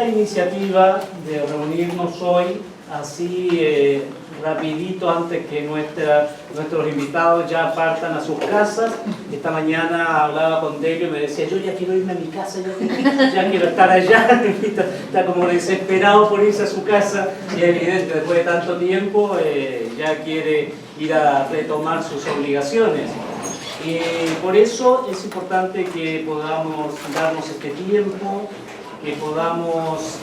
esta iniciativa de reunirnos hoy, así rapidito antes que nuestros invitados ya partan a sus casas. Esta mañana hablaba con Delio y me decía, yo ya quiero irme a mi casa, ya quiero estar allá. Está como desesperado por irse a su casa y es evidente, después de tanto tiempo ya quiere ir a retomar sus obligaciones. Por eso es importante que podamos darnos este tiempo, que podamos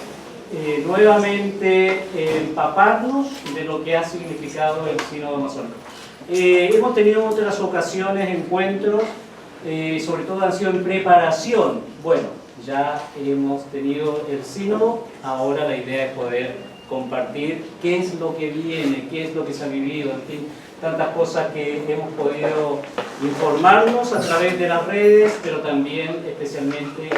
nuevamente empaparnos de lo que ha significado el Sínodo Masónico. Hemos tenido en otras ocasiones encuentros, sobre todo han sido en preparación. Bueno, ya hemos tenido el Sínodo, ahora la idea es poder compartir qué es lo que viene, qué es lo que se ha vivido, en fin, tantas cosas que hemos podido informarnos a través de las redes, pero también especialmente,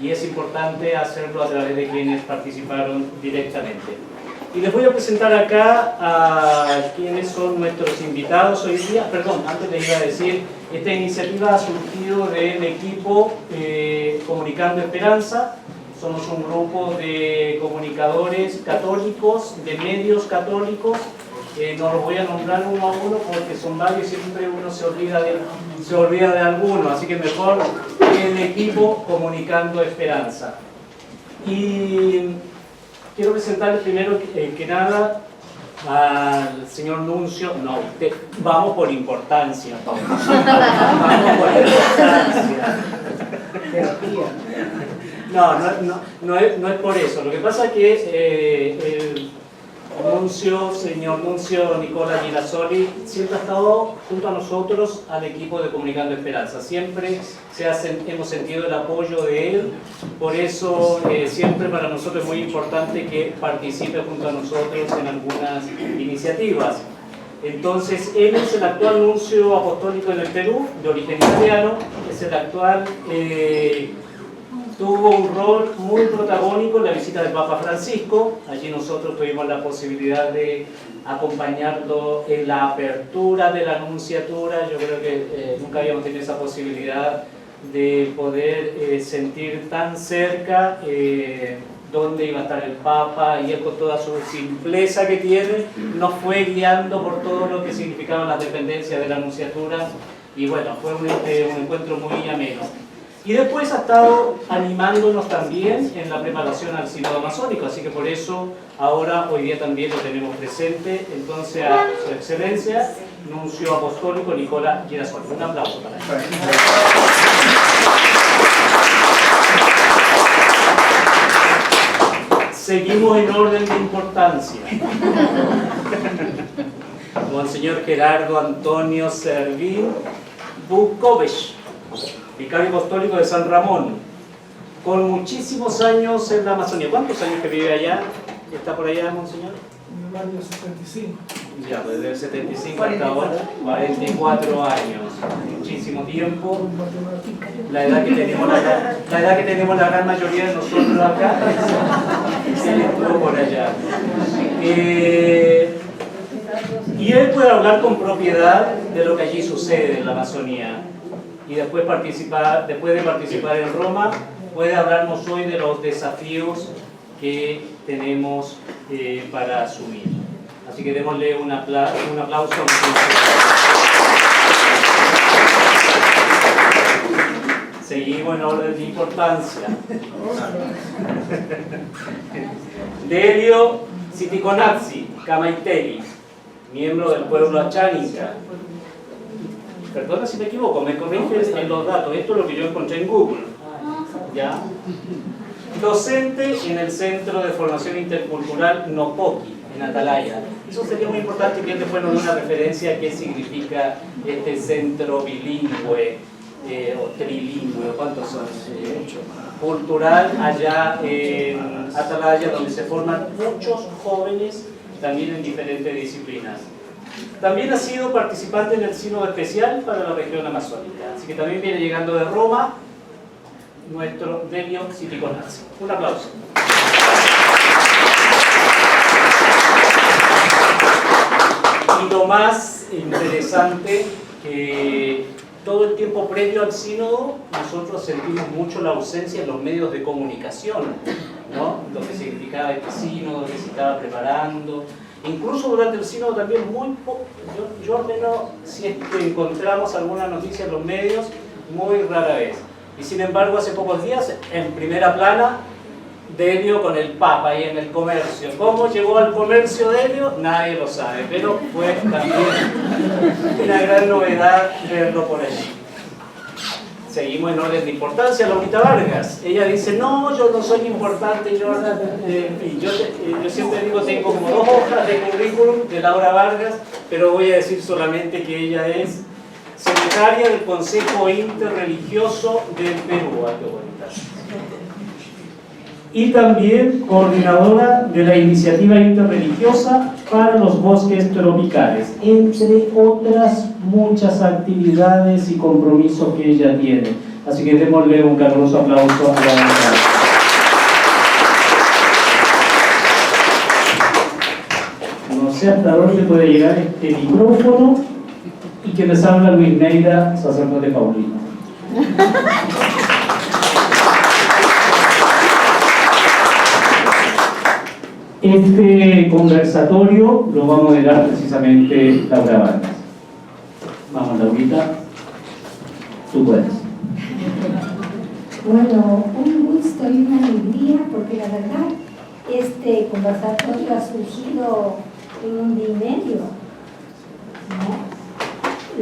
y es importante hacerlo a través de quienes participaron directamente. Y les voy a presentar acá a quienes son nuestros invitados hoy día. Perdón, antes les iba a decir, esta iniciativa ha surgido del equipo Comunicando Esperanza. Somos un grupo de comunicadores católicos, de medios católicos. No los voy a nombrar uno a uno porque son varios y siempre uno se olvida de alguno, así que mejor el equipo Comunicando Esperanza. Y quiero presentarles primero que nada al señor Nuncio. No, vamos por importancia. Vamos por importancia. No es por eso. Lo que pasa es que el señor Nuncio Nicola Girasoli siempre ha estado junto a nosotros al equipo de Comunicando Esperanza. Siempre hemos sentido el apoyo de él, por eso siempre para nosotros es muy importante que participe junto a nosotros en algunas iniciativas. Entonces, él es el actual nuncio apostólico en el Perú, de origen italiano, es el actual... tuvo un rol muy protagónico en la visita del Papa Francisco. Allí nosotros tuvimos la posibilidad de acompañarlo en la apertura de la nunciatura. Yo creo que nunca habíamos tenido esa posibilidad de poder sentir tan cerca dónde iba a estar el Papa, y él con toda su simpleza que tiene nos fue guiando por todo lo que significaban las dependencias de la nunciatura, y bueno, fue un encuentro muy ameno. Y después ha estado animándonos también en la preparación al Sínodo Masónico, así que por eso ahora, hoy día también lo tenemos presente. Entonces, a su excelencia, nuncio apostólico Nicola Girasoli. Un aplauso para él. Seguimos en orden de importancia. Monseñor Gerardo Antonio Servín Bukovich, vicario apostólico de San Ramón, con muchísimos años en la Amazonía. ¿Cuántos años que vive allá? ¿Está por allá, monseñor? En el año 75. Ya, pues desde el 75 hasta ahora, 44 años. Muchísimo tiempo. La edad que tenemos la gran mayoría de nosotros acá, se le estuvo por allá. Y él puede hablar con propiedad de lo que allí sucede en la Amazonía. Y después de participar en Roma, puede hablarnos hoy de los desafíos que tenemos para asumir. Así que démosle un aplauso. Seguimos en orden de importancia. Delio Siticonazzi Camaiteri, miembro del pueblo achánica. Perdona si me equivoco, me corriges en los datos. Esto es lo que yo encontré en Google. ¿Ya? Docente en el Centro de Formación Intercultural Nopoki, en Atalaya. Eso sería muy importante que después nos dé una referencia a qué significa este centro bilingüe o trilingüe, ¿cuántos son? Cultural allá en Atalaya, donde se forman muchos jóvenes también en diferentes disciplinas. También ha sido participante en el Sínodo Especial para la región amazónica, así que también viene llegando de Roma nuestro Delio Siticonazzi. Un aplauso. Y lo más interesante, que todo el tiempo previo al sínodo nosotros sentimos mucho la ausencia en los medios de comunicación. ¿no? Lo que significaba el sínodo, lo que se estaba preparando. Incluso durante el sínodo también muy poco, yo ordeno si es que encontramos alguna noticia en los medios, muy rara vez. Y sin embargo, hace pocos días, en primera plana, Delio con el Papa ahí en el comercio. ¿Cómo llegó al comercio Delio? Nadie lo sabe, pero fue también una gran novedad verlo por allí. Seguimos en orden de importancia. Laurita Vargas, ella dice, no, yo no soy importante, yo siempre digo, tengo como 2 hojas de currículum de Laura Vargas, pero voy a decir solamente que ella es secretaria del Consejo Interreligioso del Perú. Ay, qué bonita. Y también coordinadora de la Iniciativa Interreligiosa para los Bosques Tropicales, entre otras muchas actividades y compromisos que ella tiene. Así que démosle un caluroso aplauso a la doctora. No sé hasta dónde puede llegar este micrófono, y que les habla Luis Neira, sacerdote paulino. Este conversatorio lo va a moderar precisamente Laura Vargas. Vamos, Laurita, tú puedes. Bueno, un gusto y una alegría, porque la verdad este conversatorio ha surgido en un día y medio, ¿no?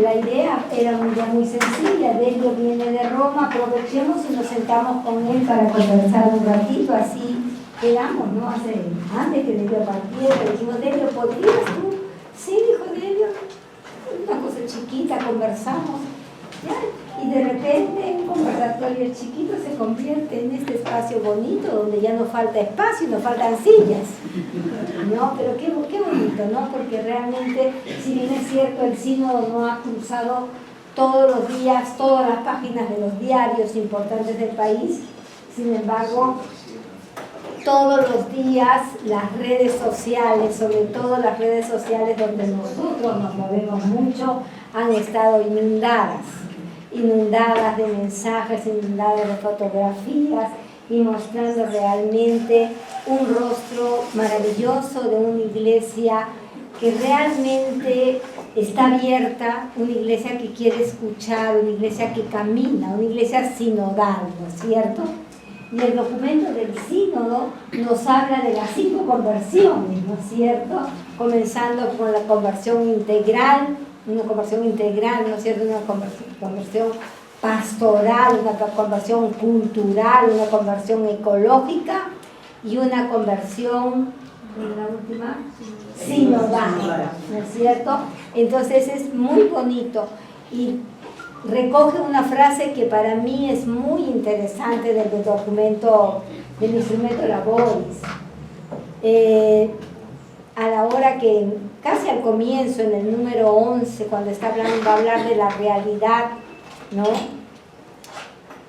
La idea era muy sencilla. Delio viene de Roma, aprovechemos y nos sentamos con él para conversar un ratito, así quedamos, ¿no? Antes que Delio partiera, le dijimos, Delio, ¿podrías tú? Sí, dijo Delio, una cosa chiquita, conversamos, ¿ya? Y de repente un conversatorio chiquito se convierte en este espacio bonito, donde ya no falta espacio, no faltan sillas, ¿no? Pero qué bonito, ¿no? Porque realmente, si bien es cierto, el sínodo no ha cruzado todos los días, todas las páginas de los diarios importantes del país, sin embargo, todos los días las redes sociales, sobre todo las redes sociales donde nosotros nos movemos mucho, han estado inundadas de mensajes, inundadas de fotografías y mostrando realmente un rostro maravilloso de una iglesia que realmente está abierta, una iglesia que quiere escuchar, una iglesia que camina, una iglesia sinodal, ¿no es cierto? Y el documento del sínodo nos habla de las 5 conversiones, ¿no es cierto? Comenzando con la conversión integral, una conversión integral, ¿no es cierto? Una conversión pastoral, una conversión cultural, una conversión ecológica y una conversión, la última, sinodal, ¿no es cierto? Entonces es muy bonito y recoge una frase que para mí es muy interesante del documento, del instrumento Laboris. A la hora que, casi al comienzo, en el número 11, cuando está hablando, va a hablar de la realidad, ¿no?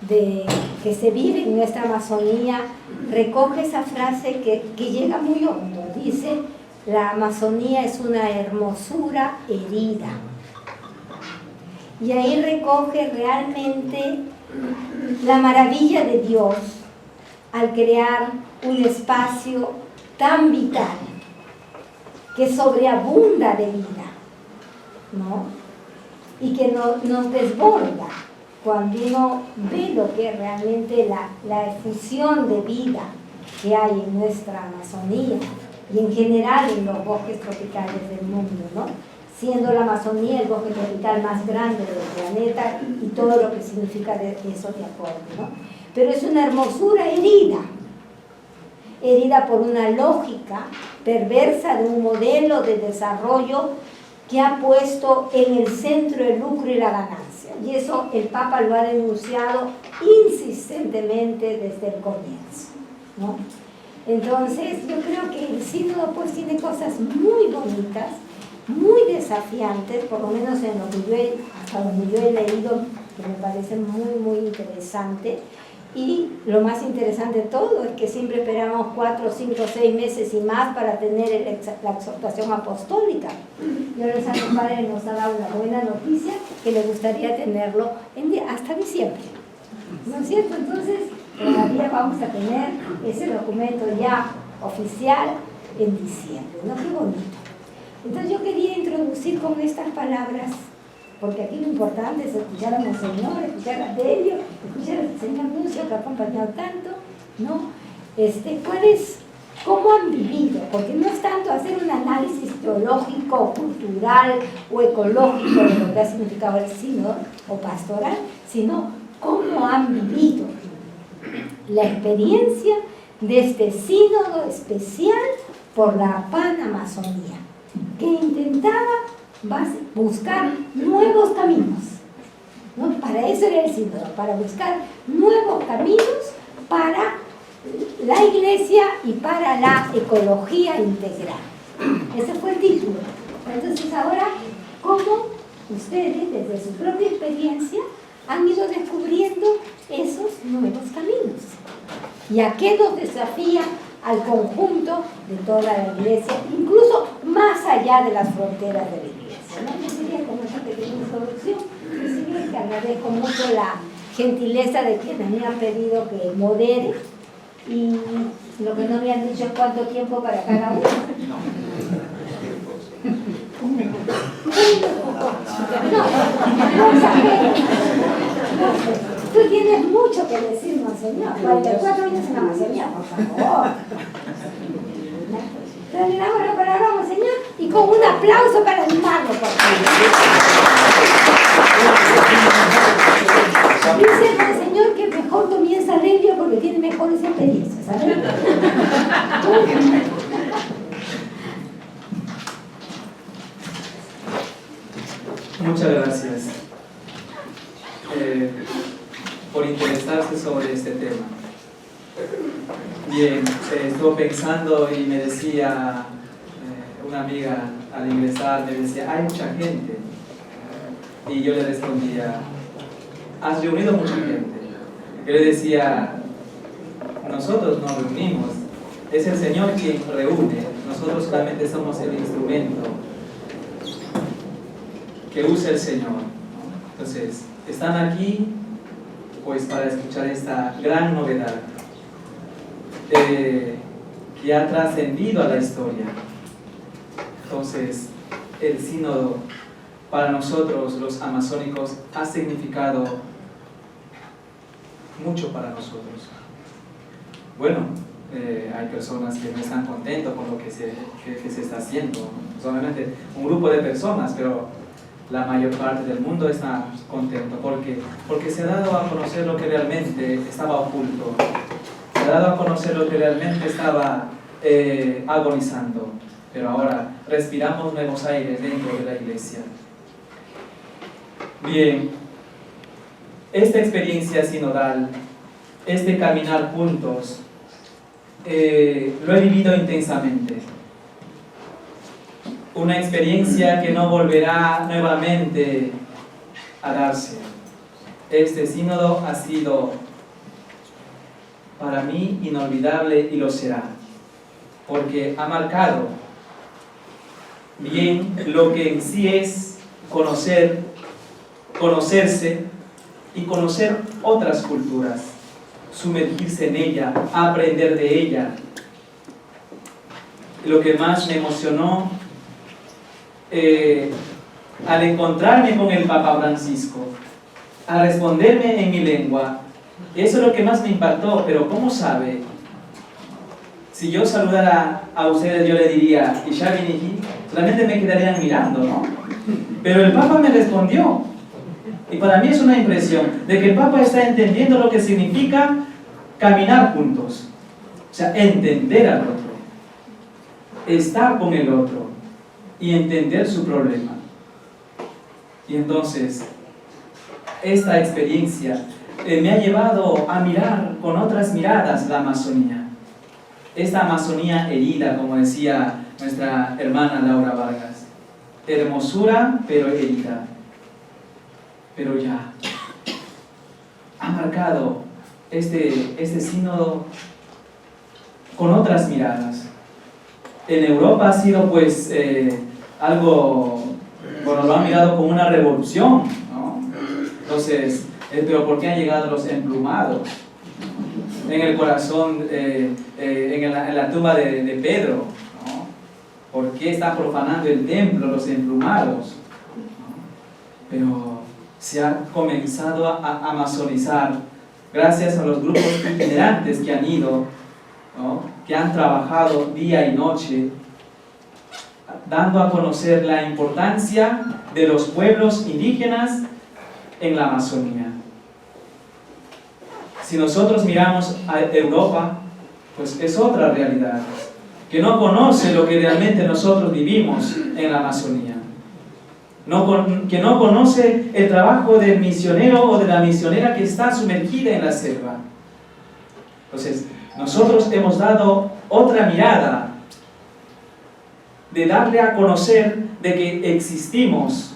Que se vive en nuestra Amazonía, recoge esa frase que llega muy hondo. Dice, la Amazonía es una hermosura herida. Y ahí recoge realmente la maravilla de Dios al crear un espacio tan vital, que sobreabunda de vida, ¿no? Y que nos desborda cuando uno ve lo que es realmente la efusión de vida que hay en nuestra Amazonía y en general en los bosques tropicales del mundo, ¿no? Siendo la Amazonía el bosque tropical más grande del planeta y todo lo que significa de eso de acuerdo, ¿no? Pero es una hermosura herida por una lógica perversa de un modelo de desarrollo que ha puesto en el centro el lucro y la ganancia. Y eso el Papa lo ha denunciado insistentemente desde el comienzo, ¿no? Entonces yo creo que el sínodo pues tiene cosas muy bonitas, muy desafiantes, por lo menos en lo que hasta donde yo he leído, que me parece muy, muy interesante. Y lo más interesante de todo es que siempre esperamos 4, 5, 6 meses y más para tener la exhortación apostólica. Y ahora el Santo Padre nos ha dado una buena noticia que le gustaría tenerlo hasta diciembre, ¿no es cierto? Entonces, todavía vamos a tener ese documento ya oficial en diciembre, ¿no? Qué bonito. Entonces yo quería introducir con estas palabras, porque aquí lo importante es escuchar a Monseñor, escuchar a Delio, escuchar al señor Nuncio que ha acompañado tanto, ¿no? ¿Cómo han vivido? Porque no es tanto hacer un análisis teológico, cultural o ecológico de lo que ha significado el sínodo o pastoral, sino cómo han vivido la experiencia de este sínodo especial por la Panamazonía, que intentaba buscar nuevos caminos, ¿no? Para eso era el sínodo, para buscar nuevos caminos para la iglesia y para la ecología integral. Ese fue el título. Entonces ahora, ¿cómo ustedes, desde su propia experiencia, han ido descubriendo esos nuevos caminos? ¿Y a qué nos desafía al conjunto de toda la iglesia, incluso más allá de las fronteras de la iglesia, ¿no? Yo quería como esta pequeña introducción, decirles que agradezco mucho la gentileza de quienes me han pedido que modere, y lo que no me han dicho es cuánto tiempo para cada uno. No exagero. Tú tienes mucho que decir, Monseñor. 44 años en la Amazonía, por favor. Entonces le damos la palabra a Monseñor y con un aplauso para animarlo, por favor. Dice el Monseñor que mejor comienza Delio porque tiene mejores experiencias, ¿sabes? Muchas gracias por interesarse sobre este tema. Bien, estuve pensando y me decía una amiga al ingresar, me decía, hay mucha gente. Y yo le respondía, has reunido mucha gente. Yo le decía, nosotros nos reunimos, es el Señor quien reúne, nosotros solamente somos el instrumento que usa el Señor. Entonces, están aquí pues para escuchar esta gran novedad que ha trascendido a la historia. Entonces, el sínodo para nosotros los amazónicos ha significado mucho para nosotros. Bueno, hay personas que no están contentos con lo que se está haciendo, solamente un grupo de personas, pero la mayor parte del mundo está contento porque se ha dado a conocer lo que realmente estaba oculto, se ha dado a conocer lo que realmente estaba agonizando, pero ahora respiramos nuevos aires dentro de la iglesia. Bien, esta experiencia sinodal, este caminar juntos, lo he vivido intensamente. Una experiencia que no volverá nuevamente a darse. Este sínodo ha sido para mí inolvidable y lo será, porque ha marcado bien lo que en sí es conocerse y conocer otras culturas, sumergirse en ella, aprender de ella. Lo que más me emocionó al encontrarme con el Papa Francisco, a responderme en mi lengua, eso es lo que más me impactó. Pero ¿cómo sabe? Si yo saludara a ustedes, yo le diría, y ya vine aquí, solamente me quedarían mirando, ¿no? Pero el Papa me respondió, y para mí es una impresión de que el Papa está entendiendo lo que significa caminar juntos, o sea, entender al otro, estar con el otro y entender su problema. Y entonces, esta experiencia me ha llevado a mirar con otras miradas la Amazonía. Esta Amazonía herida, como decía nuestra hermana Laura Vargas. Hermosura, pero herida. Pero ya. Ha marcado este sínodo con otras miradas. En Europa ha sido pues algo, bueno, lo han mirado como una revolución, ¿no? Entonces, pero ¿por qué han llegado los emplumados? en el corazón, en la tumba de Pedro, ¿no? ¿Por qué está profanando el templo, los emplumados? ¿No? Pero se ha comenzado a masonizar gracias a los grupos itinerantes que han ido, ¿no? Que han trabajado día y noche, dando a conocer la importancia de los pueblos indígenas en la Amazonía. Si nosotros miramos a Europa, pues es otra realidad, que no conoce lo que realmente nosotros vivimos en la Amazonía, que no conoce el trabajo del misionero o de la misionera que está sumergida en la selva. Entonces, nosotros hemos dado otra mirada de darle a conocer de que existimos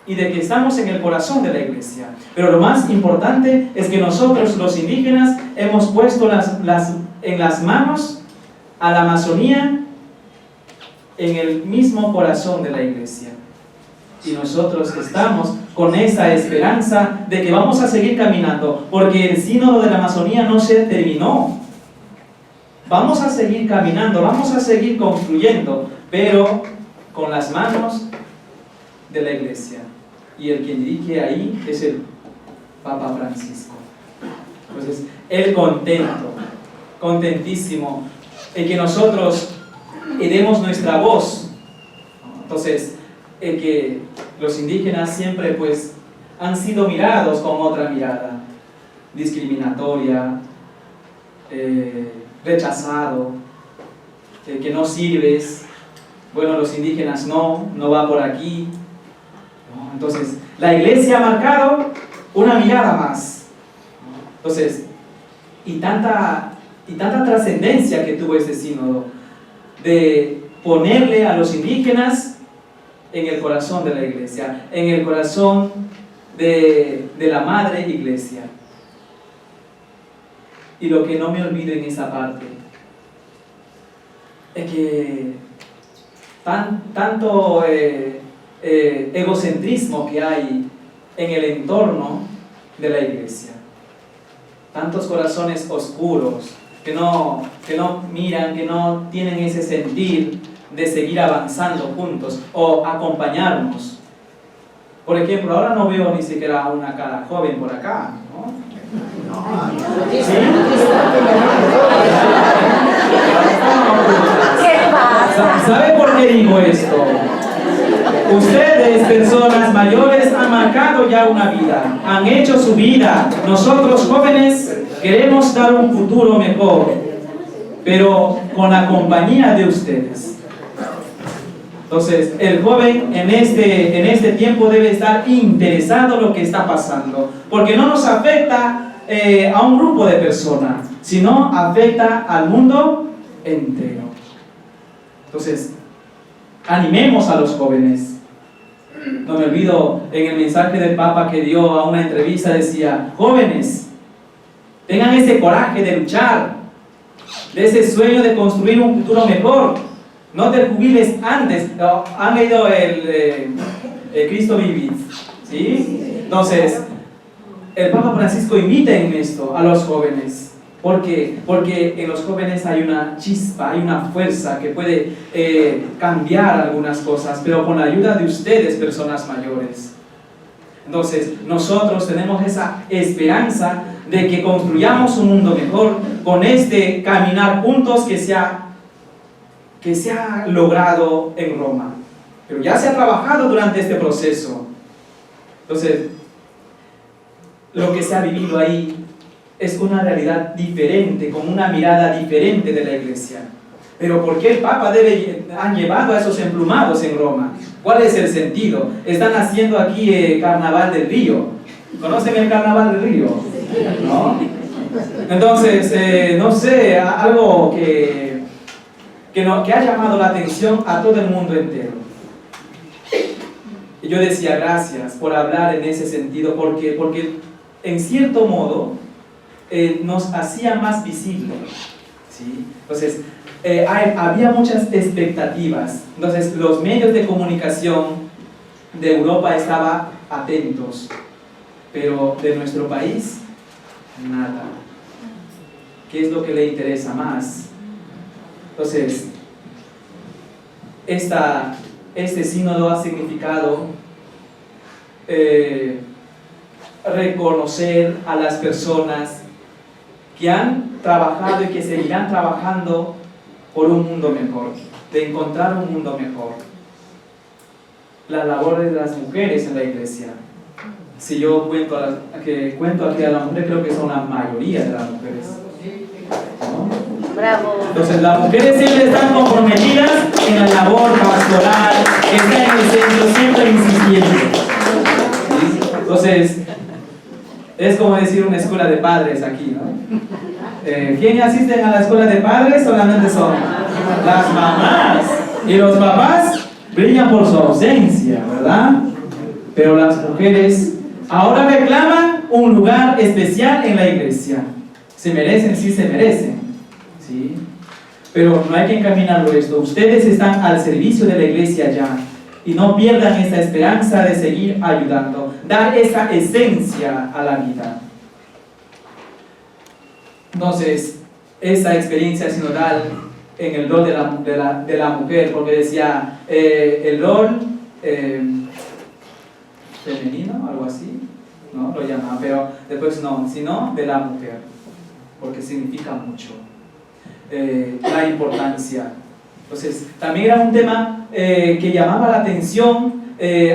y de que estamos en el corazón de la iglesia. Pero lo más importante es que nosotros, los indígenas, hemos puesto en las manos a la Amazonía en el mismo corazón de la iglesia. Y nosotros estamos con esa esperanza de que vamos a seguir caminando, porque el sínodo de la Amazonía no se terminó. Vamos a seguir caminando, vamos a seguir construyendo, pero con las manos de la iglesia. Y el que dirige ahí es el Papa Francisco. Entonces, él contento, contentísimo, en que nosotros demos nuestra voz. Entonces, que los indígenas siempre pues han sido mirados con otra mirada, discriminatoria, rechazado, que no sirves, bueno, los indígenas no va por aquí. ¿No? Entonces, la iglesia ha marcado una mirada más. Entonces, y tanta trascendencia que tuvo este sínodo, de ponerle a los indígenas en el corazón de la iglesia, en el corazón de la madre iglesia. Y lo que no me olvido en esa parte es que tanto egocentrismo que hay en el entorno de la iglesia, tantos corazones oscuros que no miran, que no tienen ese sentir de seguir avanzando juntos o acompañarnos. Por ejemplo, ahora no veo ni siquiera una cara joven por acá, ¿no? ¿Sí? ¿Sabe por qué digo esto? Ustedes, personas mayores, han marcado ya una vida, han hecho su vida. Nosotros, jóvenes, queremos dar un futuro mejor, pero con la compañía de ustedes. Entonces, el joven en este tiempo debe estar interesado en lo que está pasando, porque no nos afecta a un grupo de personas, sino afecta al mundo entero. Entonces, animemos a los jóvenes. No me olvido, en el mensaje del Papa que dio a una entrevista, decía: jóvenes, tengan ese coraje de luchar, de ese sueño de construir un futuro mejor. No te jubiles antes. ¿Han leído el Cristo Vivit? ¿Sí? Entonces, el Papa Francisco invita en esto a los jóvenes. ¿Por qué? Porque en los jóvenes hay una chispa, hay una fuerza que puede cambiar algunas cosas, pero con la ayuda de ustedes, personas mayores. Entonces, nosotros tenemos esa esperanza de que construyamos un mundo mejor con este caminar juntos que se ha logrado en Roma. Pero ya se ha trabajado durante este proceso. Entonces, lo que se ha vivido ahí es una realidad diferente, con una mirada diferente de la iglesia. Pero ¿por qué el Papa han llevado a esos emplumados en Roma? ¿Cuál es el sentido? Están haciendo aquí Carnaval del Río. ¿Conocen el Carnaval del Río? ¿No? Entonces, no sé, algo que ha llamado la atención a todo el mundo entero. Y yo decía, gracias por hablar en ese sentido, porque en cierto modo nos hacía más visibles, ¿sí? Entonces, había muchas expectativas. Entonces, los medios de comunicación de Europa estaban atentos, pero de nuestro país, nada. qué es lo que le interesa más. Entonces, este sínodo ha significado reconocer a las personas que han trabajado y que seguirán trabajando por un mundo mejor, de encontrar un mundo mejor. La labor de las mujeres en la iglesia. Si yo cuento aquí a las mujeres, creo que son la mayoría de las mujeres, ¿no? Bravo. Entonces las mujeres siempre están comprometidas en la labor pastoral, están en el centro, siempre insistiendo. ¿Sí? Entonces, es como decir una escuela de padres aquí, ¿no? ¿Quiénes asisten a la escuela de padres? Solamente son las mamás. Y los papás brillan por su ausencia, ¿verdad? Pero las mujeres ahora reclaman un lugar especial en la iglesia. Se merecen, sí se merecen, ¿sí? Pero no hay que encaminarlo esto. Ustedes están al servicio de la iglesia ya. Y no pierdan esa esperanza de seguir ayudando. Dar esa esencia a la vida. Entonces, esa experiencia sinodal en el rol de la mujer, porque decía el rol femenino, algo así, ¿no? Lo llamaban, pero después no, sino de la mujer, porque significa mucho la importancia. Entonces, también era un tema que llamaba la atención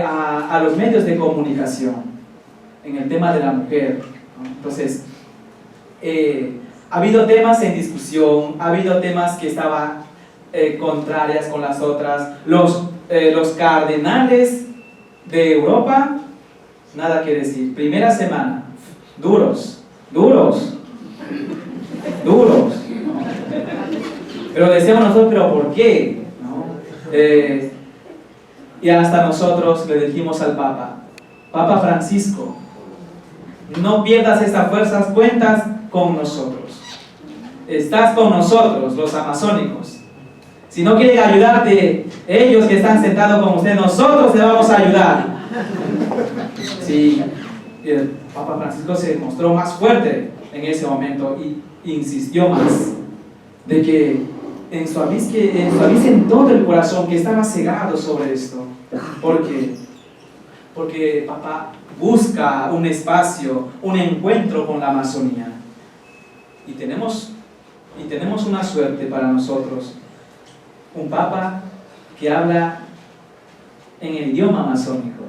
a los medios de comunicación, en el tema de la mujer, ¿no? Entonces, ha habido temas en discusión, ha habido temas que estaban contrarias con las otras. Los cardenales de Europa, nada que decir. Primera semana, duros. Pero decíamos nosotros, ¿pero por qué? ¿No? Y hasta nosotros le dijimos al Papa Francisco, no pierdas estas fuerzas, cuentas con nosotros. Estás con nosotros, los amazónicos. Si no quieren ayudarte, ellos que están sentados con usted, nosotros te vamos a ayudar. Sí, el Papa Francisco se mostró más fuerte en ese momento y insistió más de que ensuavicen todo el corazón, que estaba cegado sobre esto. ¿Por qué? Porque Papa busca un espacio, un encuentro con la Amazonía. Y tenemos una suerte para nosotros. Un Papa que habla en el idioma amazónico.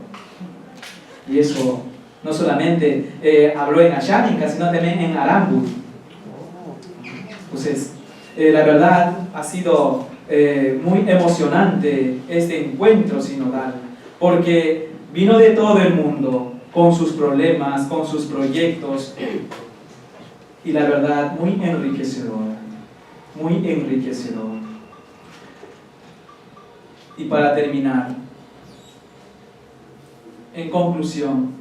Y eso no solamente habló en Asháninka, sino también en Arambu. Entonces, la verdad ha sido muy emocionante este encuentro sinodal, porque vino de todo el mundo, con sus problemas, con sus proyectos, y la verdad muy enriquecedor, muy enriquecedor. Y para terminar, en conclusión,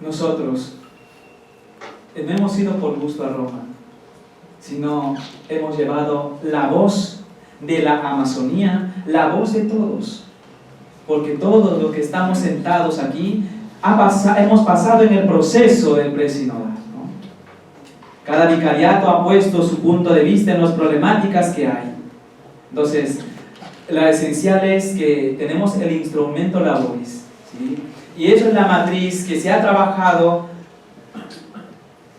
nosotros no hemos ido por gusto a Roma, sino hemos llevado la voz de la Amazonía, la voz de todos, porque todos los que estamos sentados aquí hemos pasado en el proceso del presinodal, ¿no? Cada vicariato ha puesto su punto de vista en las problemáticas que hay. Entonces, lo esencial es que tenemos el instrumento laboris, ¿sí? Y eso es la matriz que se ha trabajado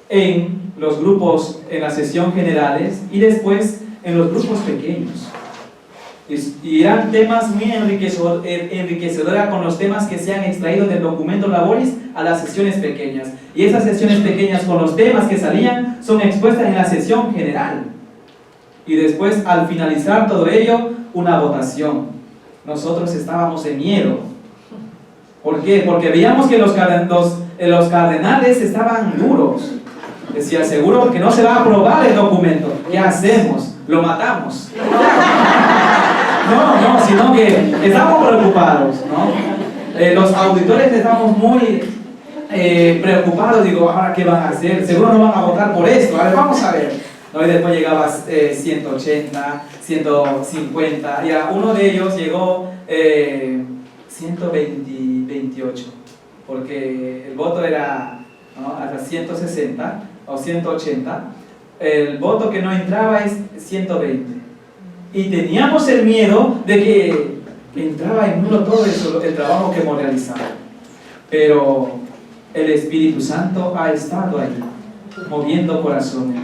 en los grupos, en la sesión generales y después en los grupos pequeños. Y eran temas muy enriquecedores con los temas que se han extraído del documento laboris a las sesiones pequeñas. Y esas sesiones pequeñas con los temas que salían son expuestas en la sesión general. Y después, al finalizar todo ello, una votación. Nosotros estábamos en miedo. ¿Por qué? Porque veíamos que los cardenales estaban duros. Decía, seguro que no se va a aprobar el documento. ¿Qué hacemos? ¿Lo matamos? No, sino que estamos preocupados, ¿no? Los auditores estamos muy preocupados. Digo, ¿ahora qué van a hacer? Seguro no van a votar por esto. A ver, vamos a ver. ¿No? Y después llegaba 180, 150. Y a uno de ellos llegó 128. Porque el voto era, ¿no?, hasta 160 o 180. el voto que no entraba es 120. Y teníamos el miedo de que entraba en nulo todo eso, el trabajo que hemos realizado. Pero el Espíritu Santo ha estado ahí, moviendo corazones.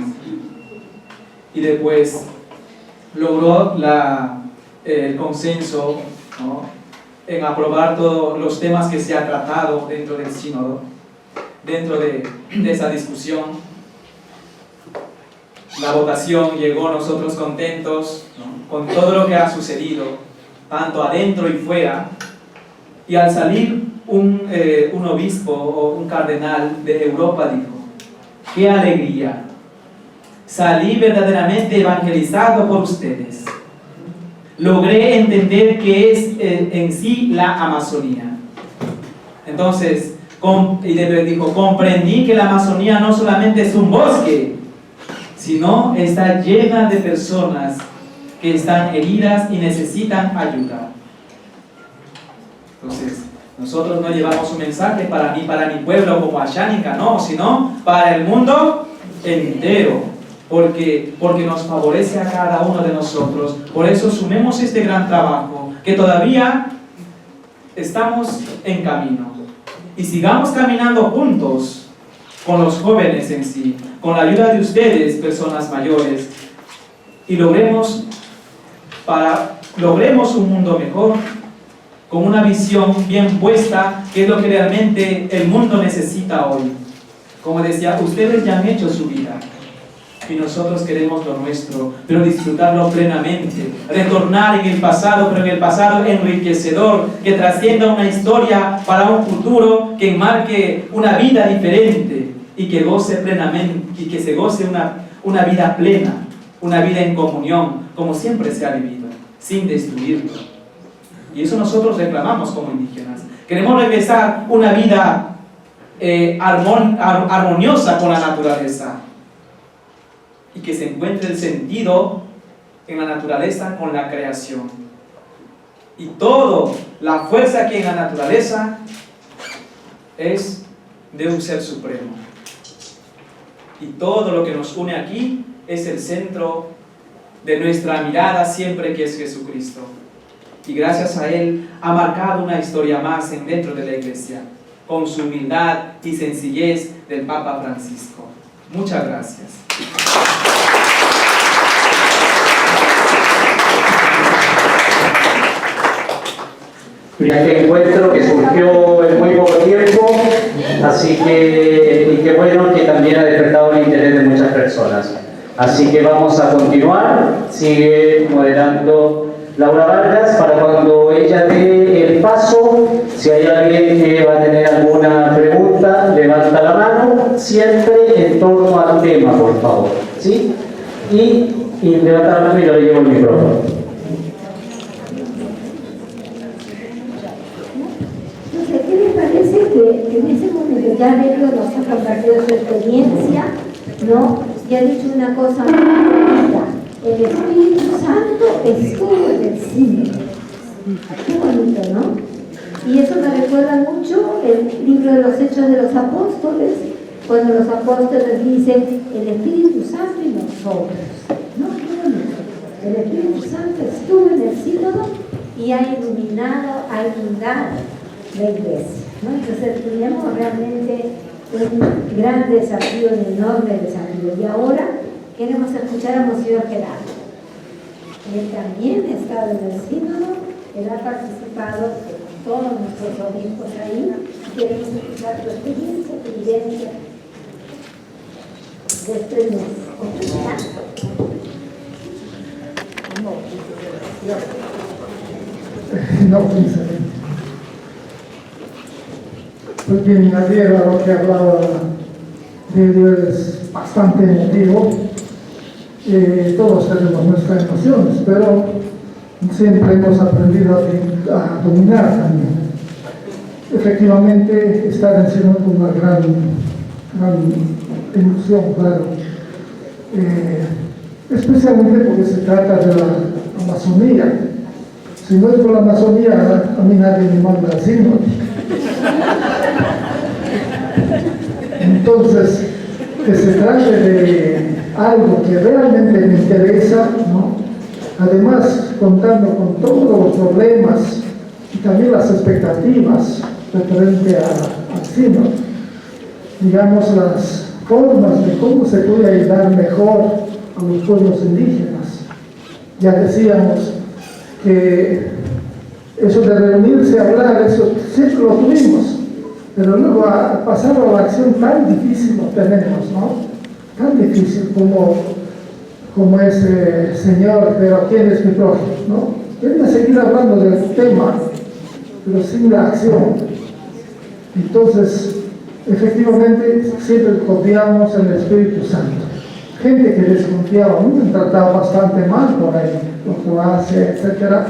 Y después logró el consenso, ¿no?, en aprobar todos los temas que se ha tratado dentro del sínodo, dentro de esa discusión. La votación llegó, nosotros contentos, ¿no?, con todo lo que ha sucedido, tanto adentro y fuera. Y al salir un obispo o un cardenal de Europa dijo: ¡qué alegría! Salí verdaderamente evangelizado por ustedes. Logré entender qué es en sí la Amazonía. Entonces, y después dijo: comprendí que la Amazonía no solamente es un bosque, sino está llena de personas que están heridas y necesitan ayuda. Entonces, nosotros no llevamos un mensaje para mí, para mi pueblo como Asháninka, no, sino para el mundo entero. Porque nos favorece a cada uno de nosotros. Por eso sumemos este gran trabajo, que todavía estamos en camino. Y sigamos caminando juntos con los jóvenes en sí, con la ayuda de ustedes, personas mayores, y logremos un mundo mejor, con una visión bien puesta, que es lo que realmente el mundo necesita hoy. Como decía, ustedes ya han hecho su vida, y nosotros queremos lo nuestro, pero disfrutarlo plenamente, retornar en el pasado, pero en el pasado enriquecedor, que trascienda una historia para un futuro, que enmarque una vida diferente, y que goce plenamente, y que se goce una vida plena, una vida en comunión, como siempre se ha vivido, sin destruirlo. Y eso nosotros reclamamos como indígenas. Queremos regresar una vida armoniosa con la naturaleza, y que se encuentre el sentido en la naturaleza con la creación. Y toda la fuerza que hay en la naturaleza es de un ser supremo. Y todo lo que nos une aquí es el centro de nuestra mirada siempre, que es Jesucristo. Y gracias a Él ha marcado una historia más dentro de la Iglesia, con su humildad y sencillez del Papa Francisco. Muchas gracias. Este encuentro que surgió en muy poco tiempo, así que, y que bueno, que también ha despertado el interés de muchas personas. Así que vamos a continuar. Sigue moderando Laura Vargas para cuando ella dé el paso. Si hay alguien que va a tener alguna pregunta, levanta la mano, siempre en torno al tema, por favor, ¿sí? Y levanta la mano y yo le llevo el micrófono. ¿Qué les parece que en ese momento ya Delio nos ha compartido su experiencia, ¿no? Y ha dicho una cosa muy bonita: el Espíritu Santo estuvo en el cine. Qué bonito, ¿no? Y eso me recuerda mucho el libro de los Hechos de los Apóstoles, cuando los apóstoles dicen el Espíritu Santo y nosotros, ¿no? Qué bonito. El Espíritu Santo estuvo en el sínodo y ha iluminado, ha inundado la iglesia, ¿no? Entonces tenemos realmente un gran desafío, un enorme desafío. Y ahora queremos escuchar a Monseñor Gerardo. Él también ha estado en el sínodo, él ha participado con todos nuestros obispos ahí. Queremos escuchar tu experiencia, tu vivencia de este mes. No, sinceramente. Pues bien, ayer a lo que hablaba de Dios es bastante emotivo. Todos tenemos nuestras emociones, pero siempre hemos aprendido a dominar también. Efectivamente, estar en Sínodo es una gran emoción, claro. Especialmente porque se trata de la Amazonía. Si no es por la Amazonía, a mí nadie me manda al Sínodo. Entonces, que se trate algo que realmente me interesa, ¿no? Además contando con todos los problemas y también las expectativas referente al sínodo, digamos las formas de cómo se puede ayudar mejor a los pueblos indígenas. Ya decíamos que eso de reunirse, hablar, eso siempre lo tuvimos, pero luego ha pasado a la acción tan difícil lo tenemos, ¿no? Tan difícil como ese señor, pero ¿quién es mi prójimo? ¿No? Quería seguir hablando del tema, pero sin la acción. Entonces, efectivamente, siempre confiamos en el Espíritu Santo. Gente que desconfiaba, me han tratado bastante mal por ahí, lo que hace, etc.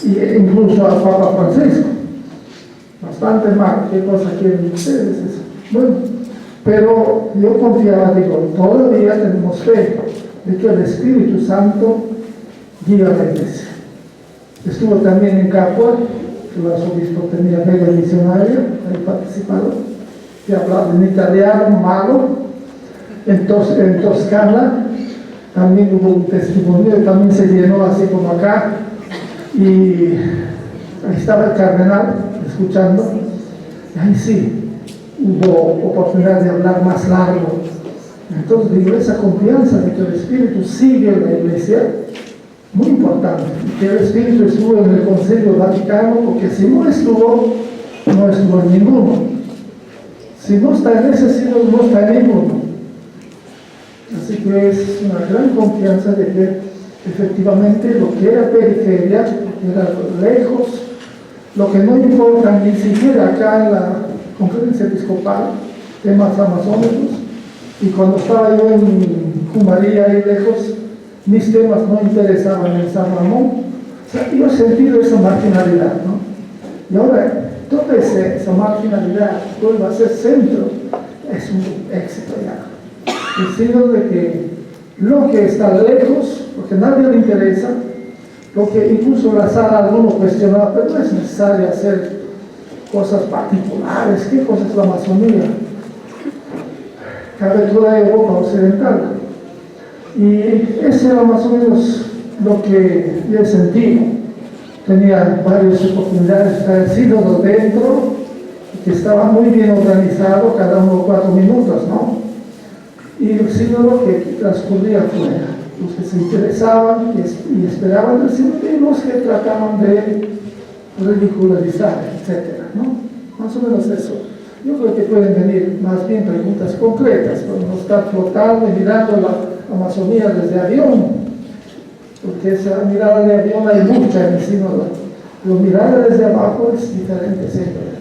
Y incluso al Papa Francisco. Bastante mal, ¿qué cosa quieren ustedes? Bueno, pero yo confiaba, digo, todavía tenemos fe de que el Espíritu Santo guía a la iglesia. Estuvo también en Capua, que el arzobispo tenía medio misionario, ahí participado, que hablaba en italiano malo. En Toscana también hubo un testimonio, también se llenó así como acá, y ahí estaba el cardenal escuchando, y ahí sí hubo oportunidad de hablar más largo. Entonces digo, esa confianza de que el Espíritu sigue en la iglesia, muy importante, que el Espíritu estuvo en el Concilio Vaticano, porque si no estuvo en ninguno. Si no está en ese siglo, no está en ninguno. Así que es una gran confianza de que efectivamente lo que era periferia, lo que era lejos, lo que no importa ni siquiera acá en la conferencia episcopal, temas amazónicos, y cuando estaba yo en Cumaría ahí lejos, mis temas no interesaban en San Ramón. O sea, yo he sentido esa marginalidad, ¿no? Y ahora, toda esa marginalidad vuelve a ser centro, es un éxito ya. Decido de que lo que está lejos, lo que a nadie le interesa, lo que incluso la sala alguno cuestionaba, pero no es necesario hacer cosas particulares. ¿Qué cosa es la Amazonía? Cabe toda Europa occidental. Y ese era más o menos lo que yo he sentido. Tenía varias oportunidades para el sínodo dentro, que estaba muy bien organizado, cada uno 4 minutos, ¿no? Y el sínodo que transcurría afuera, los que se interesaban y esperaban el sínodo, y los que trataban de ridicularizar, etcétera, ¿no? Más o menos eso. Yo creo que pueden venir más bien preguntas concretas, pero no estar flotando y mirando la Amazonía desde avión, porque esa mirada de avión hay mucha en el sínodo, pero mirada desde abajo es diferente siempre.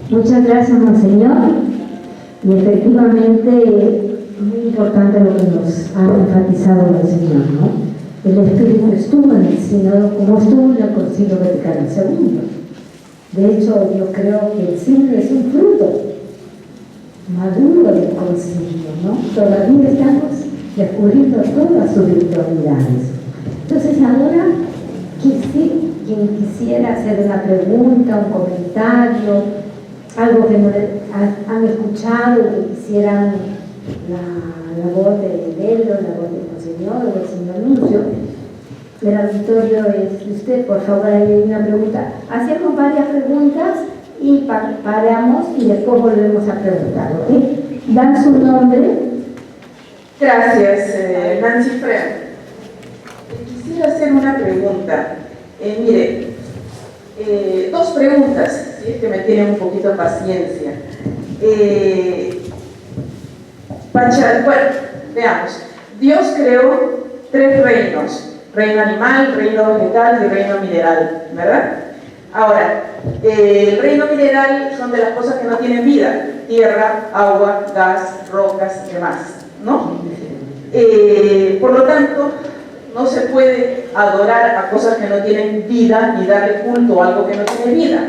Muchas gracias, monseñor. Y efectivamente, muy importante lo que nos ha enfatizado el Señor, ¿no? El Espíritu estuvo en el sínodo como estuvo en el Concilio Vaticano II. De hecho, yo creo que el sínodo es un fruto maduro del concilio, ¿no? Todavía estamos descubriendo todas sus virtualidades. Entonces ahora, quien quisiera hacer una pregunta, un comentario, algo que no han escuchado, que quisieran la voz de Bello, la voz del monseñor o del señor Nuncio, el auditorio es de usted. Por favor, hay una pregunta. Hacemos varias preguntas y paramos y después volvemos a preguntar, ¿ok? Dan su nombre. Gracias, Nancy Freire. Quisiera hacer una pregunta. Mire, 2 preguntas, si es que me tienen un poquito de paciencia. Bueno, veamos. Dios creó 3 reinos: reino animal, reino vegetal y reino mineral, ¿verdad? Ahora, el reino mineral son de las cosas que no tienen vida: tierra, agua, gas, rocas y demás, ¿no? Por lo tanto, no se puede adorar a cosas que no tienen vida ni darle culto a algo que no tiene vida.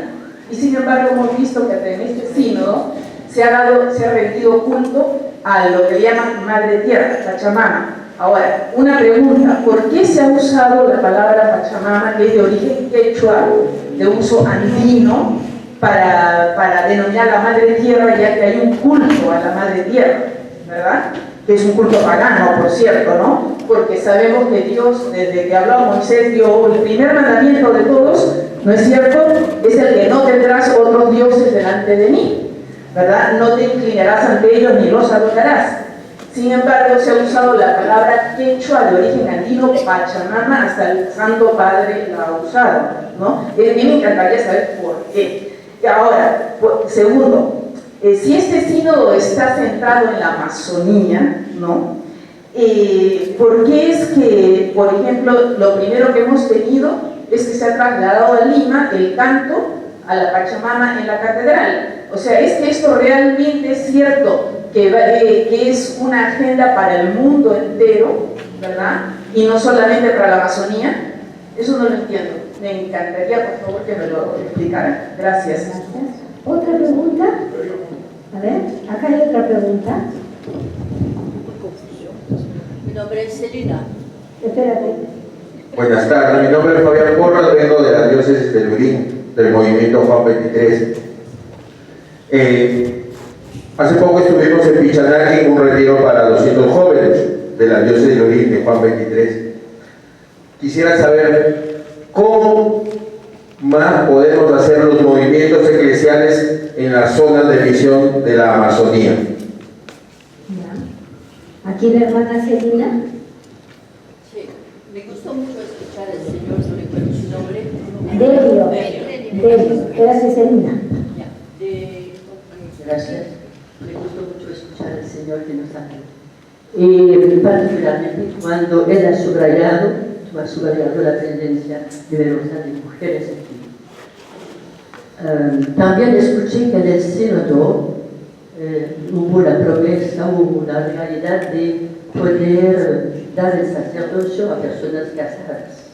Y sin embargo hemos visto que en este sínodo se ha rendido culto a lo que le llaman Madre Tierra, Pachamama. Ahora, una pregunta: ¿por qué se ha usado la palabra Pachamama, que es de origen quechua, de uso andino, para denominar a la Madre Tierra, ya que hay un culto a la Madre Tierra? ¿verdad? Que es un culto pagano, por cierto, ¿no? Porque sabemos que Dios, desde que habló a Moisés, dio el primer mandamiento de todos, ¿no es cierto? Es el que no tendrás otros dioses delante de mí, ¿verdad? No te inclinarás ante ellos ni los adorarás. Sin embargo, se ha usado la palabra quechua de origen andino, Pachamama, hasta el Santo Padre la ha usado, ¿no? Y a mí me encantaría saber por qué. Ahora, segundo, si este sínodo está centrado en la Amazonía, ¿no? ¿Por qué es que, por ejemplo, lo primero que hemos tenido es que se ha trasladado a Lima el canto a la Pachamama en la catedral? O sea, ¿es que esto realmente es cierto que es una agenda para el mundo entero, ¿verdad? Y no solamente para la Amazonía? Eso no lo entiendo. Me encantaría, por favor, que me lo explicaran. Gracias. Gracias. ¿Otra pregunta? A ver, acá hay otra pregunta. Mi nombre es Celina. Espérate. Buenas tardes, mi nombre es Fabián Porras, vengo de la diócesis de Lurín, del movimiento Juan 23. Hace poco estuvimos en Pichanaki en un retiro para 200 jóvenes de la diócesis de Lurín, de Juan 23. Quisiera saber cómo más podemos hacer los movimientos eclesiales en las zonas de misión de la Amazonía. Ya. ¿Aquí la hermana Celina? Sí, me gustó mucho escuchar al Señor, no recuerdo su nombre. Delio. Gracias, Celina. Gracias. Me gustó mucho escuchar al Señor que nos habla. Y particularmente cuando Él ha subrayado la tendencia numerosa de mujeres aquí. También escuché que en el sínodo hubo la promesa, hubo la realidad de poder dar el sacerdocio a personas casadas,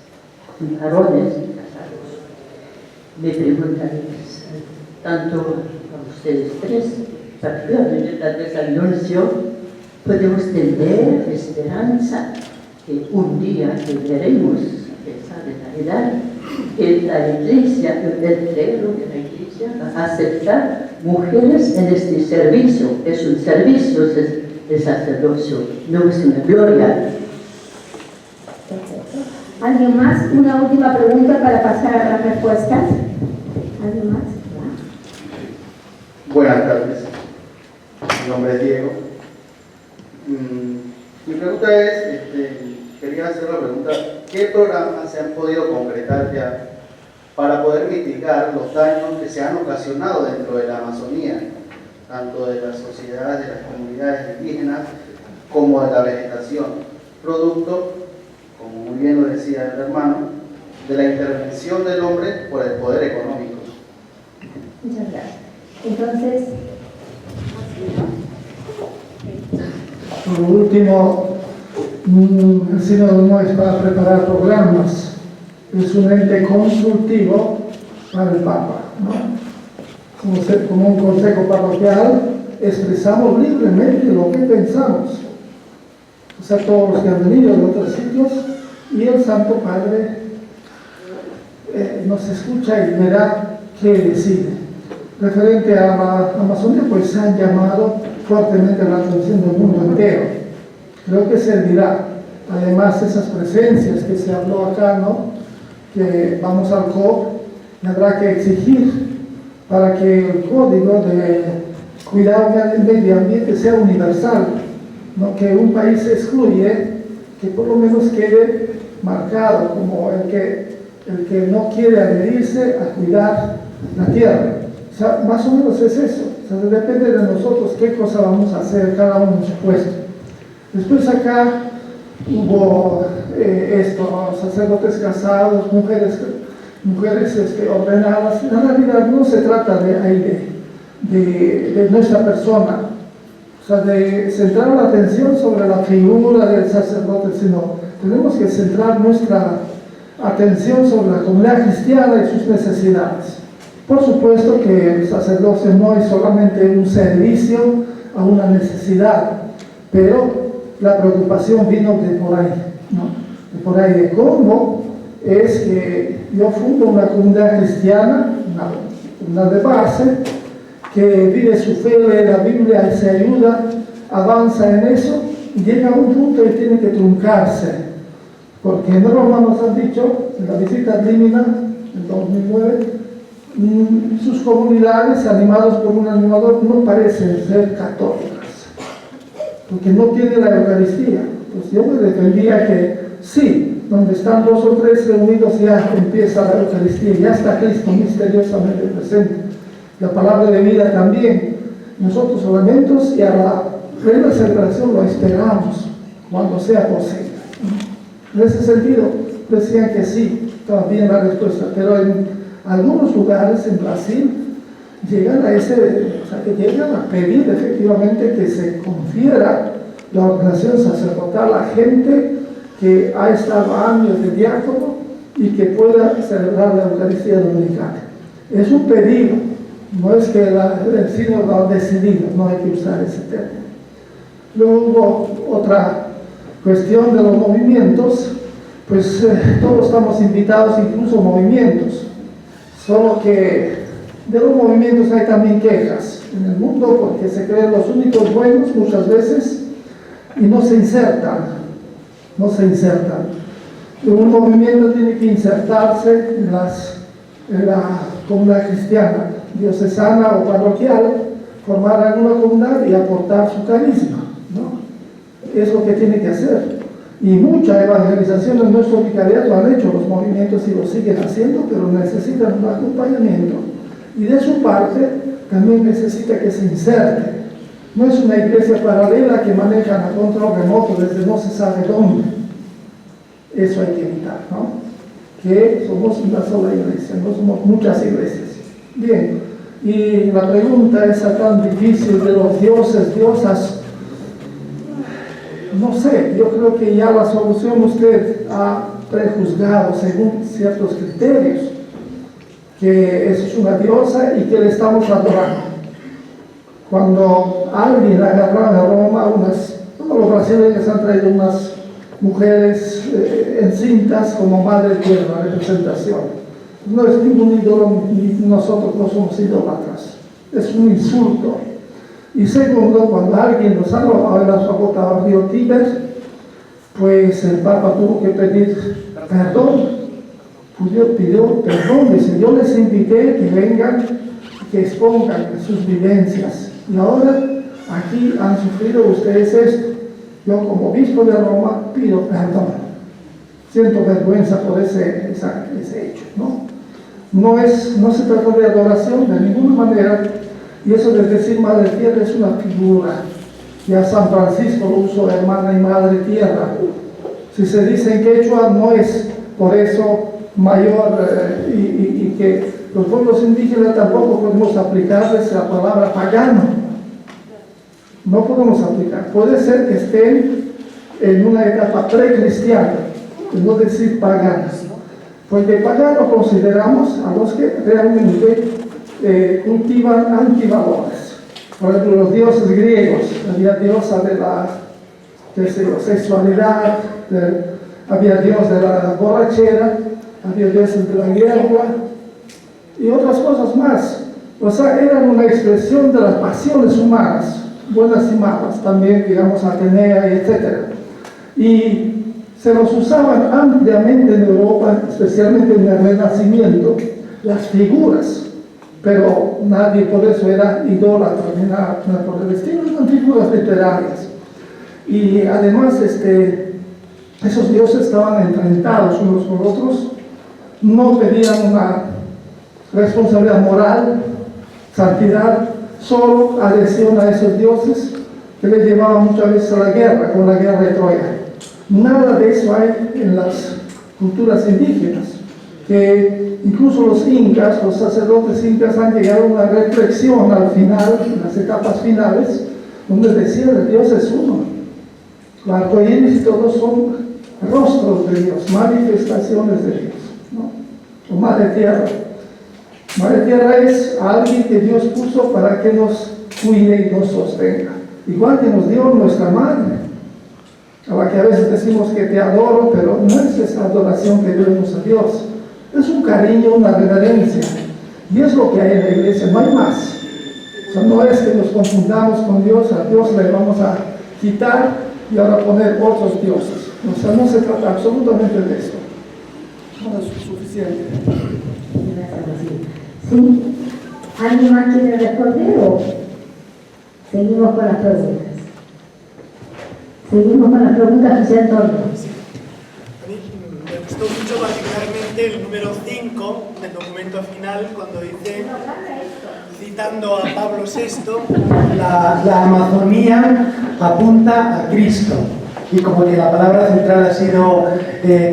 varones casados. Me preguntan, tanto a ustedes tres, particularmente tal vez al nuncio, podemos tener esperanza que un día que veremos, a pesar de la edad, que la Iglesia, el clero de la Iglesia va a aceptar mujeres en este servicio. Es un servicio, es el sacerdocio, no es una gloria. Perfecto. ¿Alguien más? Una última pregunta para pasar a las respuestas. ¿Alguien más? Buenas tardes. Mi nombre es Diego. Mi pregunta es, quería hacer la pregunta, ¿qué programas se han podido concretar ya para poder mitigar los daños que se han ocasionado dentro de la Amazonía, tanto de las sociedades, de las comunidades indígenas, como de la vegetación, producto, como muy bien lo decía el hermano, de la intervención del hombre por el poder económico? Muchas gracias. Entonces, por último, el sínodo no es para preparar programas, es un ente consultivo para el Papa, ¿no? Como un consejo parroquial, expresamos libremente lo que pensamos. O sea, todos los que han venido de otros sitios, y el Santo Padre nos escucha y verá qué decide. Referente a la Amazonía, pues se han llamado fuertemente la atención del mundo entero. Creo que servirá. Además, esas presencias que se habló acá, ¿no? Que vamos al COP, y habrá que exigir para que el código de cuidado del medio ambiente sea universal, ¿no? Que un país se excluye, que por lo menos quede marcado como el que no quiere adherirse a cuidar la tierra. O sea, más o menos es eso. O sea, depende de nosotros qué cosa vamos a hacer, cada uno en su puesto. Después acá hubo sacerdotes casados, mujeres ordenadas. En realidad no se trata de nuestra persona, o sea, de centrar la atención sobre la figura del sacerdote, sino tenemos que centrar nuestra atención sobre la comunidad cristiana y sus necesidades. Por supuesto que el sacerdocio no es solamente un servicio a una necesidad, pero la preocupación vino de por ahí, ¿no? De por ahí, de cómo es que yo fundo una comunidad cristiana, una de base, que vive su fe, lee la Biblia y se ayuda avanza en eso y llega a un punto que tiene que truncarse. Porque en Roma nos han dicho, en la visita a Rímina, en 2009, sus comunidades, animados por un animador, no parecen ser católicas, porque no tienen la Eucaristía. Pues yo me defendía que sí, donde están 2 o 3 reunidos ya empieza la Eucaristía, ya está Cristo misteriosamente presente. La palabra de vida también. Nosotros solamente y a la plena celebración lo esperamos cuando sea posible. En ese sentido, decían que sí, todavía la respuesta, pero en algunos lugares en Brasil llegan que llegan a pedir efectivamente que se confiera la ordenación sacerdotal a gente que ha estado años de diácono y que pueda celebrar la Eucaristía dominical. Es un pedido, no es que el sínodo lo ha decidido, no hay que usar ese término. Luego hubo otra cuestión de los movimientos, pues todos estamos invitados, incluso movimientos, solo que de los movimientos hay también quejas en el mundo porque se creen los únicos buenos muchas veces y no se insertan. Un movimiento tiene que insertarse en la comunidad cristiana, diocesana o parroquial, formar alguna comunidad y aportar su carisma, ¿no? Es lo que tiene que hacer. Y mucha evangelización en nuestro vicariato han hecho los movimientos y lo siguen haciendo, pero necesitan un acompañamiento. Y de su parte también necesita que se inserte. No es una iglesia paralela que manejan a control remoto desde no se sabe dónde. Eso hay que evitar, ¿no? Que somos una sola iglesia, no somos muchas iglesias. Bien, y la pregunta esa tan difícil de los dioses, diosas, no sé, yo creo que ya la solución usted ha prejuzgado según ciertos criterios, que es una diosa y que le estamos adorando. Cuando alguien agarra a Roma, los brasileños han traído unas mujeres encintas como madre tierra, representación. No es ningún ídolo, ni nosotros no somos idólatras. Es un insulto. Y segundo, cuando alguien nos ha robado el agotador río Tíber, pues el Papa tuvo que pedir perdón. Pidió perdón, dice, yo les invité que vengan, que expongan sus vivencias. Y ahora aquí han sufrido ustedes esto. Yo como obispo de Roma pido perdón. Siento vergüenza por ese hecho, ¿no? No se trata de adoración de ninguna manera. Y eso de decir madre tierra es una figura. Ya San Francisco lo usó hermana y madre tierra. Si se dice en quechua no es por eso mayor y que los pueblos indígenas tampoco podemos aplicarles la palabra pagano. No podemos aplicar. Puede ser que estén en una etapa precristiana, no decir paganas. Porque pagano consideramos a los que realmente cultivan antivalores. Por ejemplo, los dioses griegos, había diosa de la sexualidad, había dios de la borrachera, había dioses de la guerra y otras cosas más. O sea, eran una expresión de las pasiones humanas, buenas y malas, también, digamos, Atenea, etc. Y se los usaban ampliamente en Europa, especialmente en el Renacimiento, las figuras. Pero nadie por eso era idólatra ni nada por el estilo, eran figuras literarias. Y además esos dioses estaban enfrentados unos con otros, no pedían una responsabilidad moral, santidad, solo adhesión a esos dioses que les llevaban muchas veces a la guerra, con la guerra de Troya. Nada de eso hay en las culturas indígenas, que incluso los incas, los sacerdotes incas han llegado a una reflexión al final, en las etapas finales, donde decían el Dios es uno. La arcoíris y todos son rostros de Dios, manifestaciones de Dios, ¿no? O Madre Tierra. Madre Tierra es alguien que Dios puso para que nos cuide y nos sostenga. Igual que nos dio nuestra madre, a la que a veces decimos que te adoro, pero no es esa adoración que debemos a Dios. Es un cariño, una reverencia. Y es lo que hay en la iglesia, no hay más. sea, no es que nos confundamos con Dios, a Dios le vamos a quitar y ahora poner otros dioses. O sea, no se trata absolutamente de esto. No es suficiente. ¿Sí? ¿Alguien más quiere responder o seguimos con las preguntas? Seguimos con las preguntas, José Antonio. A mí me gustó mucho particularmente el número 5 del documento final, cuando dice, citando a Pablo VI, la Amazonía apunta a Cristo. Y como que la palabra central ha sido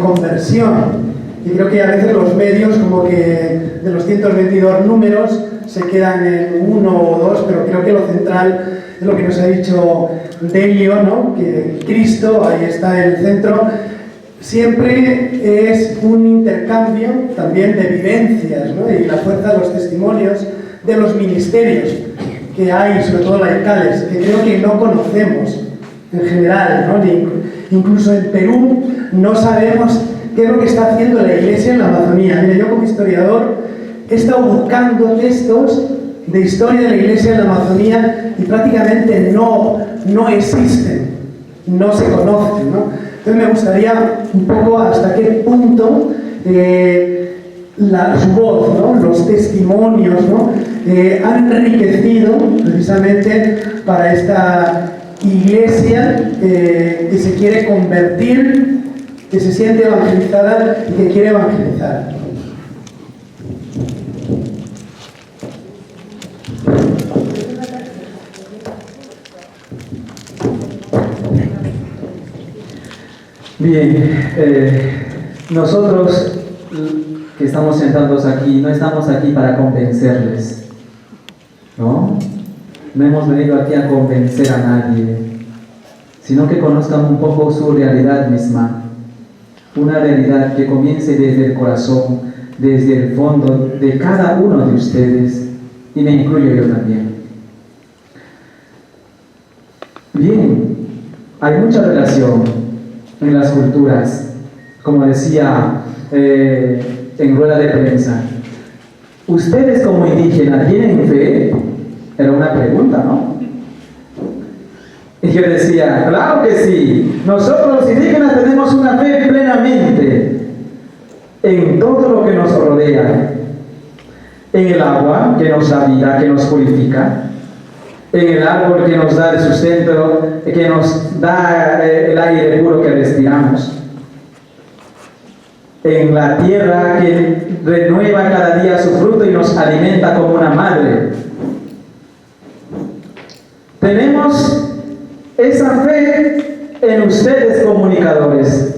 conversión. Y creo que a veces los medios, como que de los 122 números, se quedan en uno o dos, pero creo que lo central es lo que nos ha dicho Delio, ¿no? Que Cristo, ahí está en el centro, siempre es un intercambio también de vivencias, ¿no? Y la fuerza de los testimonios de los ministerios que hay, sobre todo laicales, que creo que no conocemos en general, ¿no? Incluso en Perú no sabemos qué es lo que está haciendo la Iglesia en la Amazonía. Mira, yo como historiador he estado buscando textos de historia de la Iglesia en la Amazonía y prácticamente no existen, no se conocen, ¿no? Entonces me gustaría un poco hasta qué punto su voz, ¿no? Los testimonios, ¿no? Han enriquecido precisamente para esta Iglesia que se quiere convertir, que se siente evangelizada y que quiere evangelizar. Bien, nosotros que estamos sentados aquí, no estamos aquí para convencerles, ¿no? No hemos venido aquí a convencer a nadie, sino que conozcan un poco su realidad misma, una realidad que comience desde el corazón, desde el fondo de cada uno de ustedes, y me incluyo yo también. Bien, hay mucha relación en las culturas, como decía en rueda de prensa. ¿Ustedes como indígenas tienen fe? Era una pregunta, ¿no? Y yo decía, claro que sí, nosotros los indígenas tenemos una fe plenamente en todo lo que nos rodea, en el agua que nos da vida, que nos purifica, en el árbol que nos da el sustento, que nos da el aire puro que respiramos, en la tierra que renueva cada día su fruto y nos alimenta como una madre. Tenemos esa fe en ustedes, comunicadores,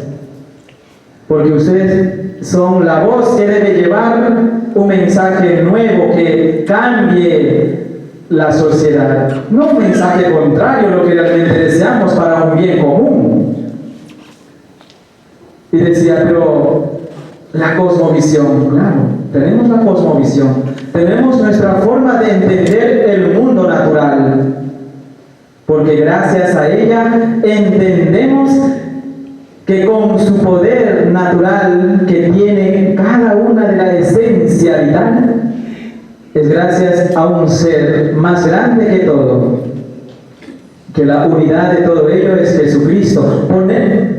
porque ustedes son la voz que debe llevar un mensaje nuevo que cambie la sociedad, no un mensaje contrario, lo que realmente deseamos para un bien común. Y decía, pero la cosmovisión, claro, tenemos la cosmovisión, tenemos nuestra forma de entender el mundo natural, porque gracias a ella entendemos que con su poder natural que tiene cada una de la esencialidad, es gracias a un ser más grande que todo, que la unidad de todo ello es Jesucristo.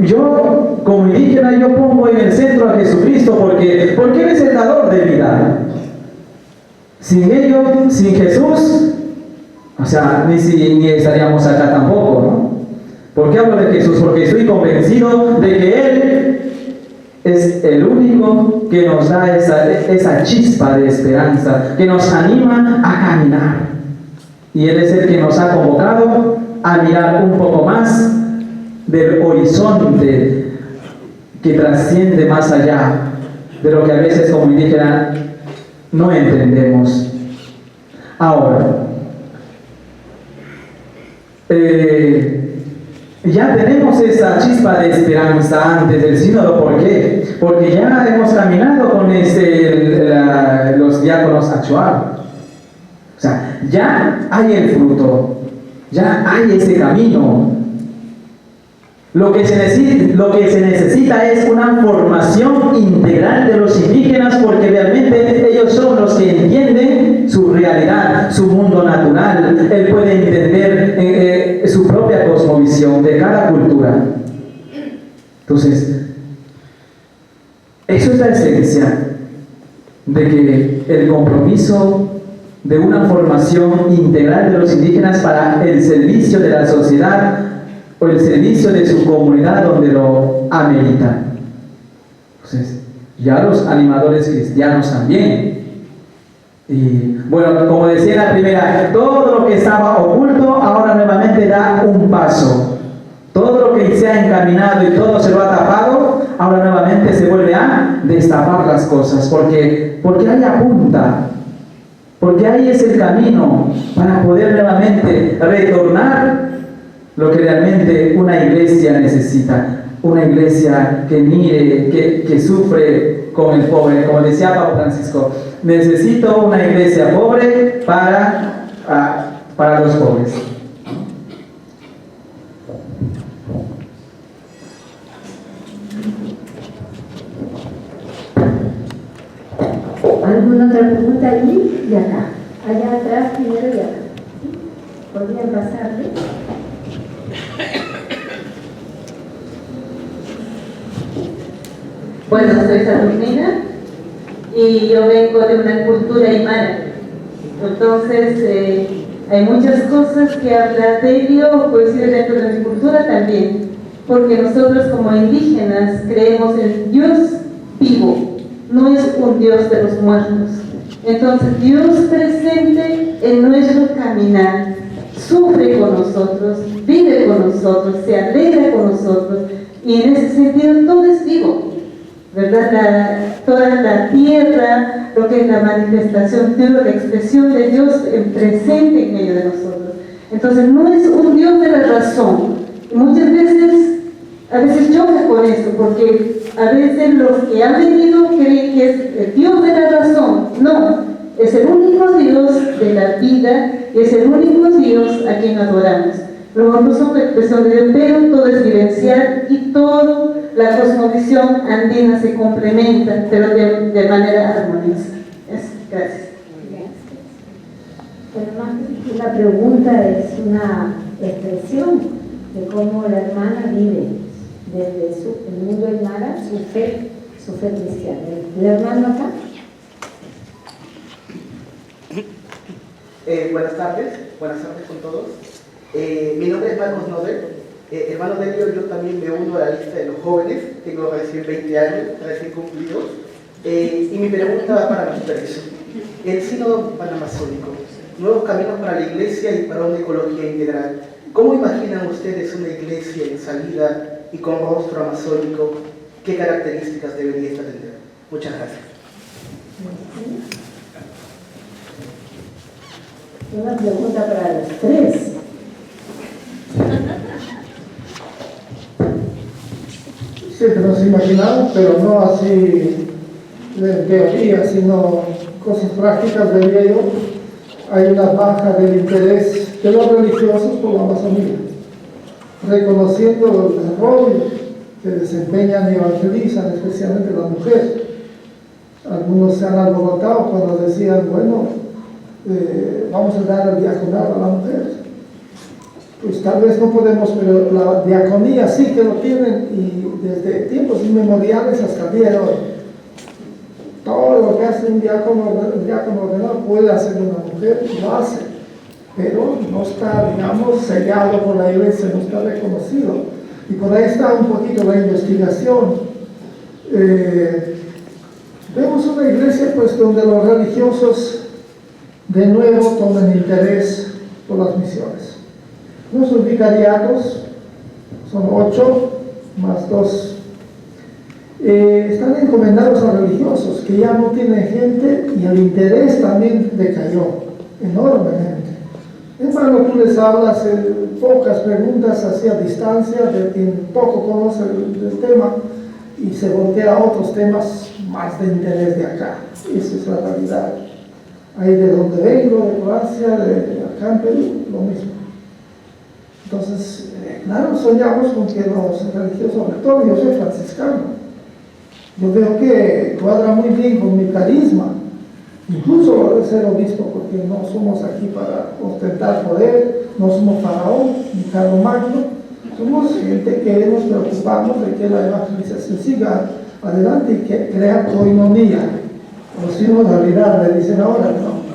Yo, como indígena, yo pongo en el centro a Jesucristo porque Él es el dador de vida. Sin ello, sin Jesús, o sea, ni estaríamos acá tampoco, ¿no? ¿Por qué hablo de Jesús? Porque estoy convencido de que Él es el único que nos da esa chispa de esperanza, que nos anima a caminar. Y Él es el que nos ha convocado a mirar un poco más del horizonte que trasciende más allá de lo que a veces como indígena no entendemos. Ahora, ya tenemos esa chispa de esperanza antes del sínodo. ¿Por qué? Porque ya hemos caminado con los diáconos Achuar. O sea, ya hay el fruto, ya hay ese camino. Lo que se necesita es una formación integral de los indígenas, porque realmente ellos son los que entienden su realidad, su mundo natural. Él puede entender su propia cosmovisión de cada cultura. Entonces, eso es la esencia de que el compromiso de una formación integral de los indígenas para el servicio de la sociedad o el servicio de su comunidad donde lo amerita. Entonces, ya los animadores cristianos también. Y bueno, como decía la primera, todo lo que estaba oculto ahora nuevamente da un paso. Todo lo que se ha encaminado y todo se lo ha tapado, ahora nuevamente se vuelve a destapar las cosas, porque ahí apunta, porque ahí es el camino para poder nuevamente retornar lo que realmente una iglesia necesita. Una iglesia que mire, que sufre con el pobre. Como decía Papa Francisco, necesito una iglesia pobre para los pobres. ¿Alguna otra pregunta allí y acá? Allá atrás primero y acá. ¿Sí? ¿Podrían pasarle? Bueno, soy Saturnina y yo vengo de una cultura aymara. Entonces, hay muchas cosas que habla de ello, pues dentro de mi cultura también, porque nosotros como indígenas creemos en Dios vivo, no es un Dios de los muertos. Entonces, Dios presente en nuestro caminar, sufre con nosotros, vive con nosotros, se alegra con nosotros, y en ese sentido todo es vivo, ¿verdad? Toda la tierra, lo que es la manifestación de Dios, la expresión de Dios presente en medio de nosotros. Entonces, no es un Dios de la razón. Y muchas veces, a veces choca con esto, porque a veces los que han venido creen que es el Dios de la razón. No, es el único Dios de la vida y es el único Dios a quien adoramos. Los otros son la expresión de Dios, pero todo es vivencial y toda la cosmovisión andina se complementa, pero de manera armoniosa. Gracias. Pero más que una pregunta es una expresión de cómo la hermana vive desde el mundo aymara su fe cristiana. ¿El hermano acá? Buenas tardes con todos. Mi nombre es Marcos Nodel. Hermano Delio, yo también me uno a la lista de los jóvenes, tengo recién 20 años, recién cumplidos. Y mi pregunta va para ustedes. El sínodo panamazónico, nuevos caminos para la iglesia y para una ecología integral. ¿Cómo imaginan ustedes una iglesia en salida y con rostro amazónico? ¿Qué características debería esta tener? Muchas gracias. Una pregunta para los tres. Sí, que nos imaginamos, pero no así de teoría, sino cosas prácticas, diría yo. Hay una baja del interés de los religiosos por la Amazonía, reconociendo el rol que desempeñan y evangelizan, especialmente las mujeres. Algunos se han alborotado cuando decían, bueno, vamos a dar el diaconado a la mujer. Pues tal vez no podemos, pero la diaconía sí que lo tienen, y desde tiempos inmemoriales hasta el día de hoy. Todo lo que hace un diácono ordenado puede hacer una mujer, lo hace, pero no está, digamos, sellado por la iglesia, no está reconocido. Y por ahí está un poquito la investigación. Vemos una iglesia pues donde los religiosos de nuevo toman interés por las misiones. Nuestros vicariatos son 8 más 2. Están encomendados a religiosos que ya no tienen gente, y el interés también decayó enormemente. Hermano, tú les hablas pocas preguntas hacia distancia de quien poco conoce el tema, y se voltea a otros temas más de interés de acá. Esa es la realidad. Ahí de donde vengo, de Croacia, de acá en Perú, lo mismo. Entonces, claro, soñamos con que los religiosos, sobre todo yo soy franciscano, yo veo que cuadra muy bien con mi carisma, incluso de ser obispo, porque no somos aquí para ostentar poder, no somos faraón ni Carlomagno, somos gente que nos preocupamos de que la evangelización siga adelante y que crea coinonía, o si no, realidad, le dicen ahora, ¿no?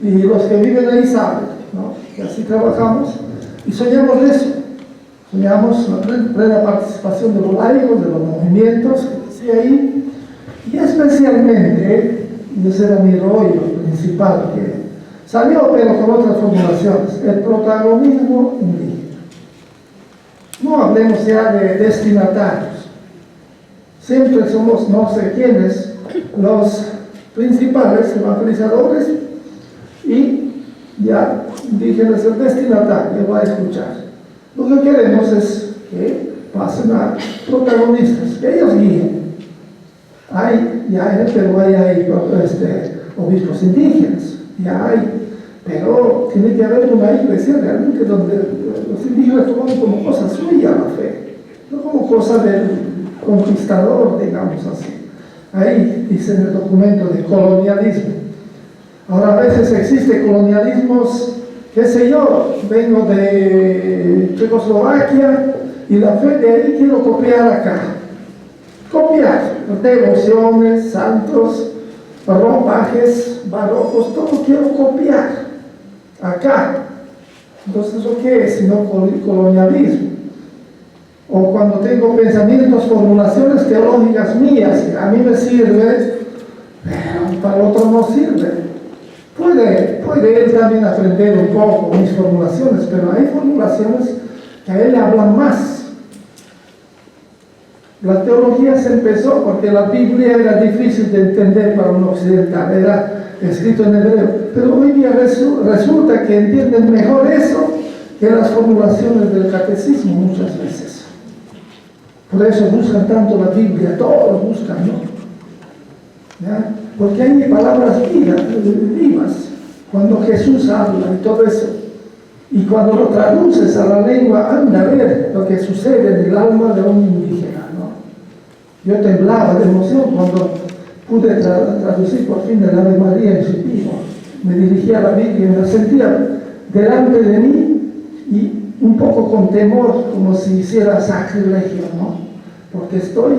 Y los que viven ahí saben, ¿no? Que así trabajamos y soñamos de eso, soñamos la plena participación de los laicos, de los movimientos que decía ahí, y especialmente, y ese era mi rollo principal, que salió pero con otras formulaciones, el protagonismo indígena. No hablemos ya de destinatarios, siempre somos no sé quiénes los principales evangelizadores y ya indígenas el destinatario va a escuchar. Lo que queremos es que pasen a protagonistas, que ellos guíen. Ya en el Perú hay obispos indígenas, ya hay, pero tiene que haber una iglesia realmente donde los indígenas toman como cosa suya la fe, no como cosa del conquistador, digamos así. Ahí dice en el documento de colonialismo. Ahora a veces existe colonialismos, qué sé yo, vengo de Checoslovaquia y la fe de ahí quiero copiar acá. Copiar devociones, santos, ropajes, barrocos, todo quiero copiar acá. Entonces, ¿eso qué es? Sino colonialismo. O cuando tengo pensamientos, formulaciones teológicas mías, que a mí me sirve, pero para el otro no sirve. Puede él también aprender un poco mis formulaciones, pero hay formulaciones que a él le hablan más. La teología se empezó porque la Biblia era difícil de entender para un occidental, era escrito en hebreo, pero hoy día resulta que entienden mejor eso que las formulaciones del catecismo muchas veces. Por eso buscan tanto la Biblia, todos buscan, ¿no? ¿Ya? Porque hay palabras vivas, cuando Jesús habla y todo eso. Y cuando lo traduces a la lengua, anda a ver lo que sucede en el alma de un indígena, ¿no? Yo temblaba de emoción cuando pude traducir por fin el Ave María en Shipibo. Me dirigía a la Biblia y me sentía delante de mí y un poco con temor, como si hiciera sacrilegio, ¿no? Porque estoy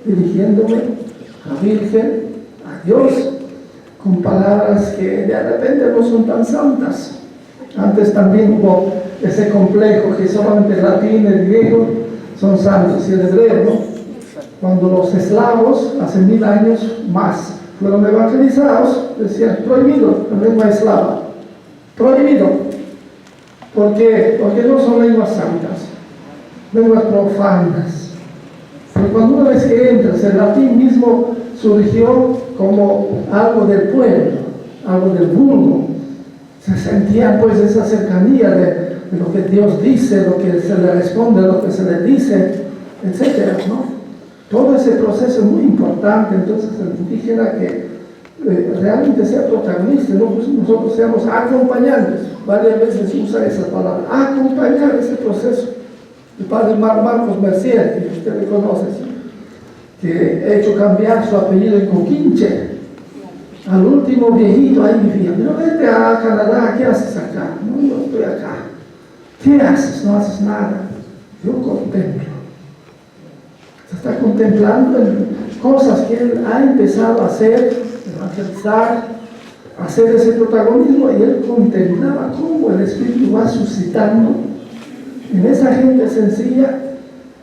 dirigiéndome a la Virgen, a Dios, con palabras que de repente no son tan santas. Antes también hubo ese complejo que solamente el latín, el griego son santos y el hebreo, ¿no? Cuando los eslavos, hace 1000 años más, fueron evangelizados, decían prohibido la lengua eslava, prohibido. ¿Por qué? Porque no son lenguas santas, lenguas profanas. Pero cuando una vez que entras, el latín mismo surgió como algo del pueblo, algo del vulgo. Se sentía pues esa cercanía de lo que Dios dice, lo que se le responde, lo que se le dice, etcétera, ¿no? Todo ese proceso es muy importante. Entonces el indígena que realmente sea protagonista, ¿no? Pues nosotros seamos acompañantes. Varias veces usa esa palabra, acompañar ese proceso. El padre Marcos Mercier, que usted le conoce, que ha hecho cambiar su apellido en Coquinche. Al último viejito ahí vivía, pero vete a Canadá, ¿qué haces acá? No, yo estoy acá. ¿Qué haces? No haces nada. Yo contemplo. Se está contemplando en cosas que él ha empezado a hacer, evangelizar, hacer ese protagonismo, y él contemplaba cómo el Espíritu va suscitando en esa gente sencilla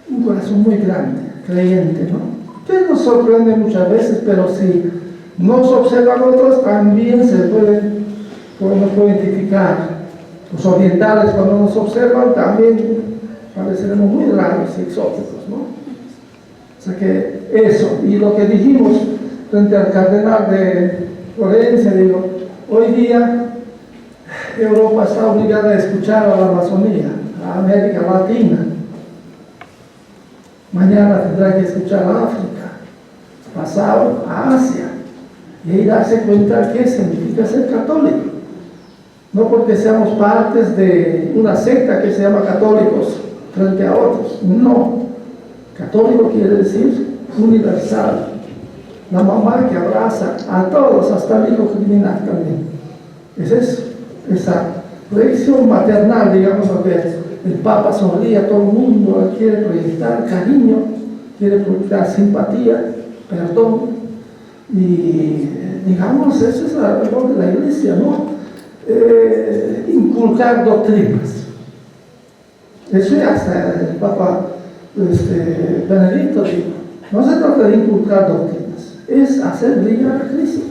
un corazón muy grande, creyente, ¿no? Que nos sorprende muchas veces, pero si nos observan otros, también podemos identificar. Los orientales, cuando nos observan, también pareceremos muy raros y exóticos, ¿no? O sea que eso, y lo que dijimos frente al cardenal de Florencia, digo, hoy día Europa está obligada a escuchar a la Amazonía, a América Latina. Mañana tendrá que escuchar a África, pasado a Asia, y ahí darse cuenta qué significa ser católico. no porque seamos partes de una secta que se llama católicos frente a otros, no. Católico quiere decir universal, la mamá que abraza a todos, hasta el hijo criminal también. Es eso, esa proyección maternal, digamos, que el Papa sonríe a todo el mundo, él quiere proyectar cariño, quiere proyectar simpatía, perdón, y digamos, eso es la labor de la Iglesia, ¿no? Inculcar doctrinas. Eso ya hasta el Papa Benedicto dijo, no se trata de inculcar doctrinas, es hacer brillar a Cristo.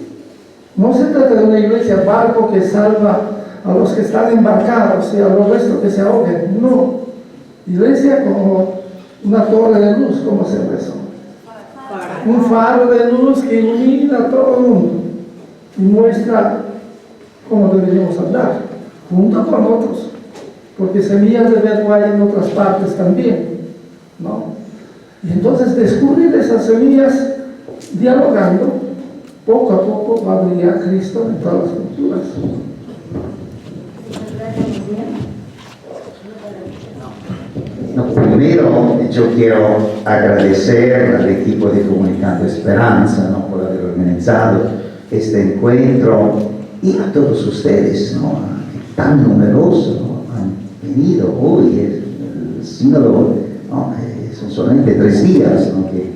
No se trata de una iglesia barco que salva a los que están embarcados y a los restos que se ahoguen, no. Iglesia como una torre de luz, como se empezó. Un faro de luz que ilumina a todo el mundo y muestra cómo deberíamos andar, junto con otros, porque semillas de verbo hay en otras partes también, ¿no? Y entonces descubrir esas semillas dialogando, poco a poco va a brillar Cristo en todas las culturas. No, primero yo quiero agradecer al equipo de Comunicando Esperanza, ¿no?, por haber organizado este encuentro, y a todos ustedes, ¿no?, tan numerosos, ¿no?, han venido hoy. El sínodo, ¿no?, son solamente 3 días, ¿no?, que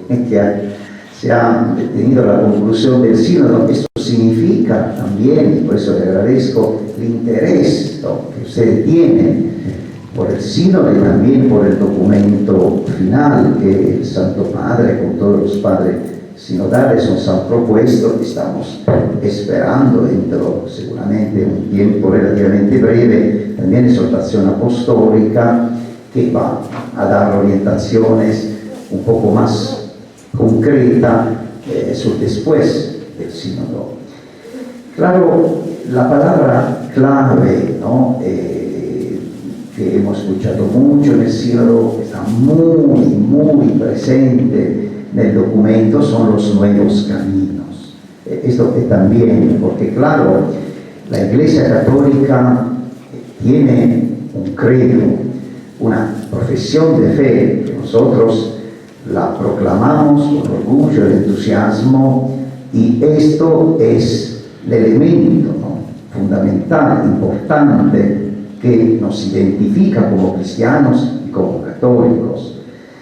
se ha tenido la conclusión del sínodo. Esto significa también, y por eso le agradezco el interés, ¿no?, que ustedes tienen por el sínodo y también por el documento final que el Santo Padre con todos los padres sinodales nos han propuesto. Estamos esperando dentro seguramente un tiempo relativamente breve también exhortación apostólica que va a dar orientaciones un poco más concretas sobre después del sínodo. Claro, la palabra clave, ¿no?, que hemos escuchado mucho en el sínodo, está muy presente en el documento, son los nuevos caminos. Esto también, porque claro, la Iglesia Católica tiene un credo, una profesión de fe, que nosotros la proclamamos con orgullo y entusiasmo, y esto es el elemento, ¿no?, fundamental, importante, que nos identifica como cristianos y como católicos.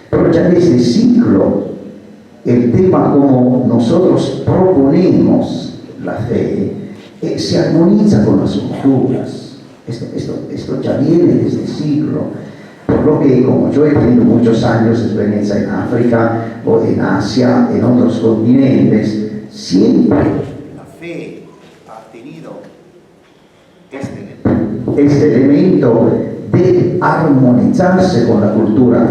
Pero ya en este ciclo, el tema como nosotros proponemos la fe se armoniza con las culturas. Esto ya viene de este siglo, por lo que, como yo he tenido muchos años de experiencia en África o en Asia, en otros continentes, siempre la fe ha tenido este elemento de armonizarse con la cultura.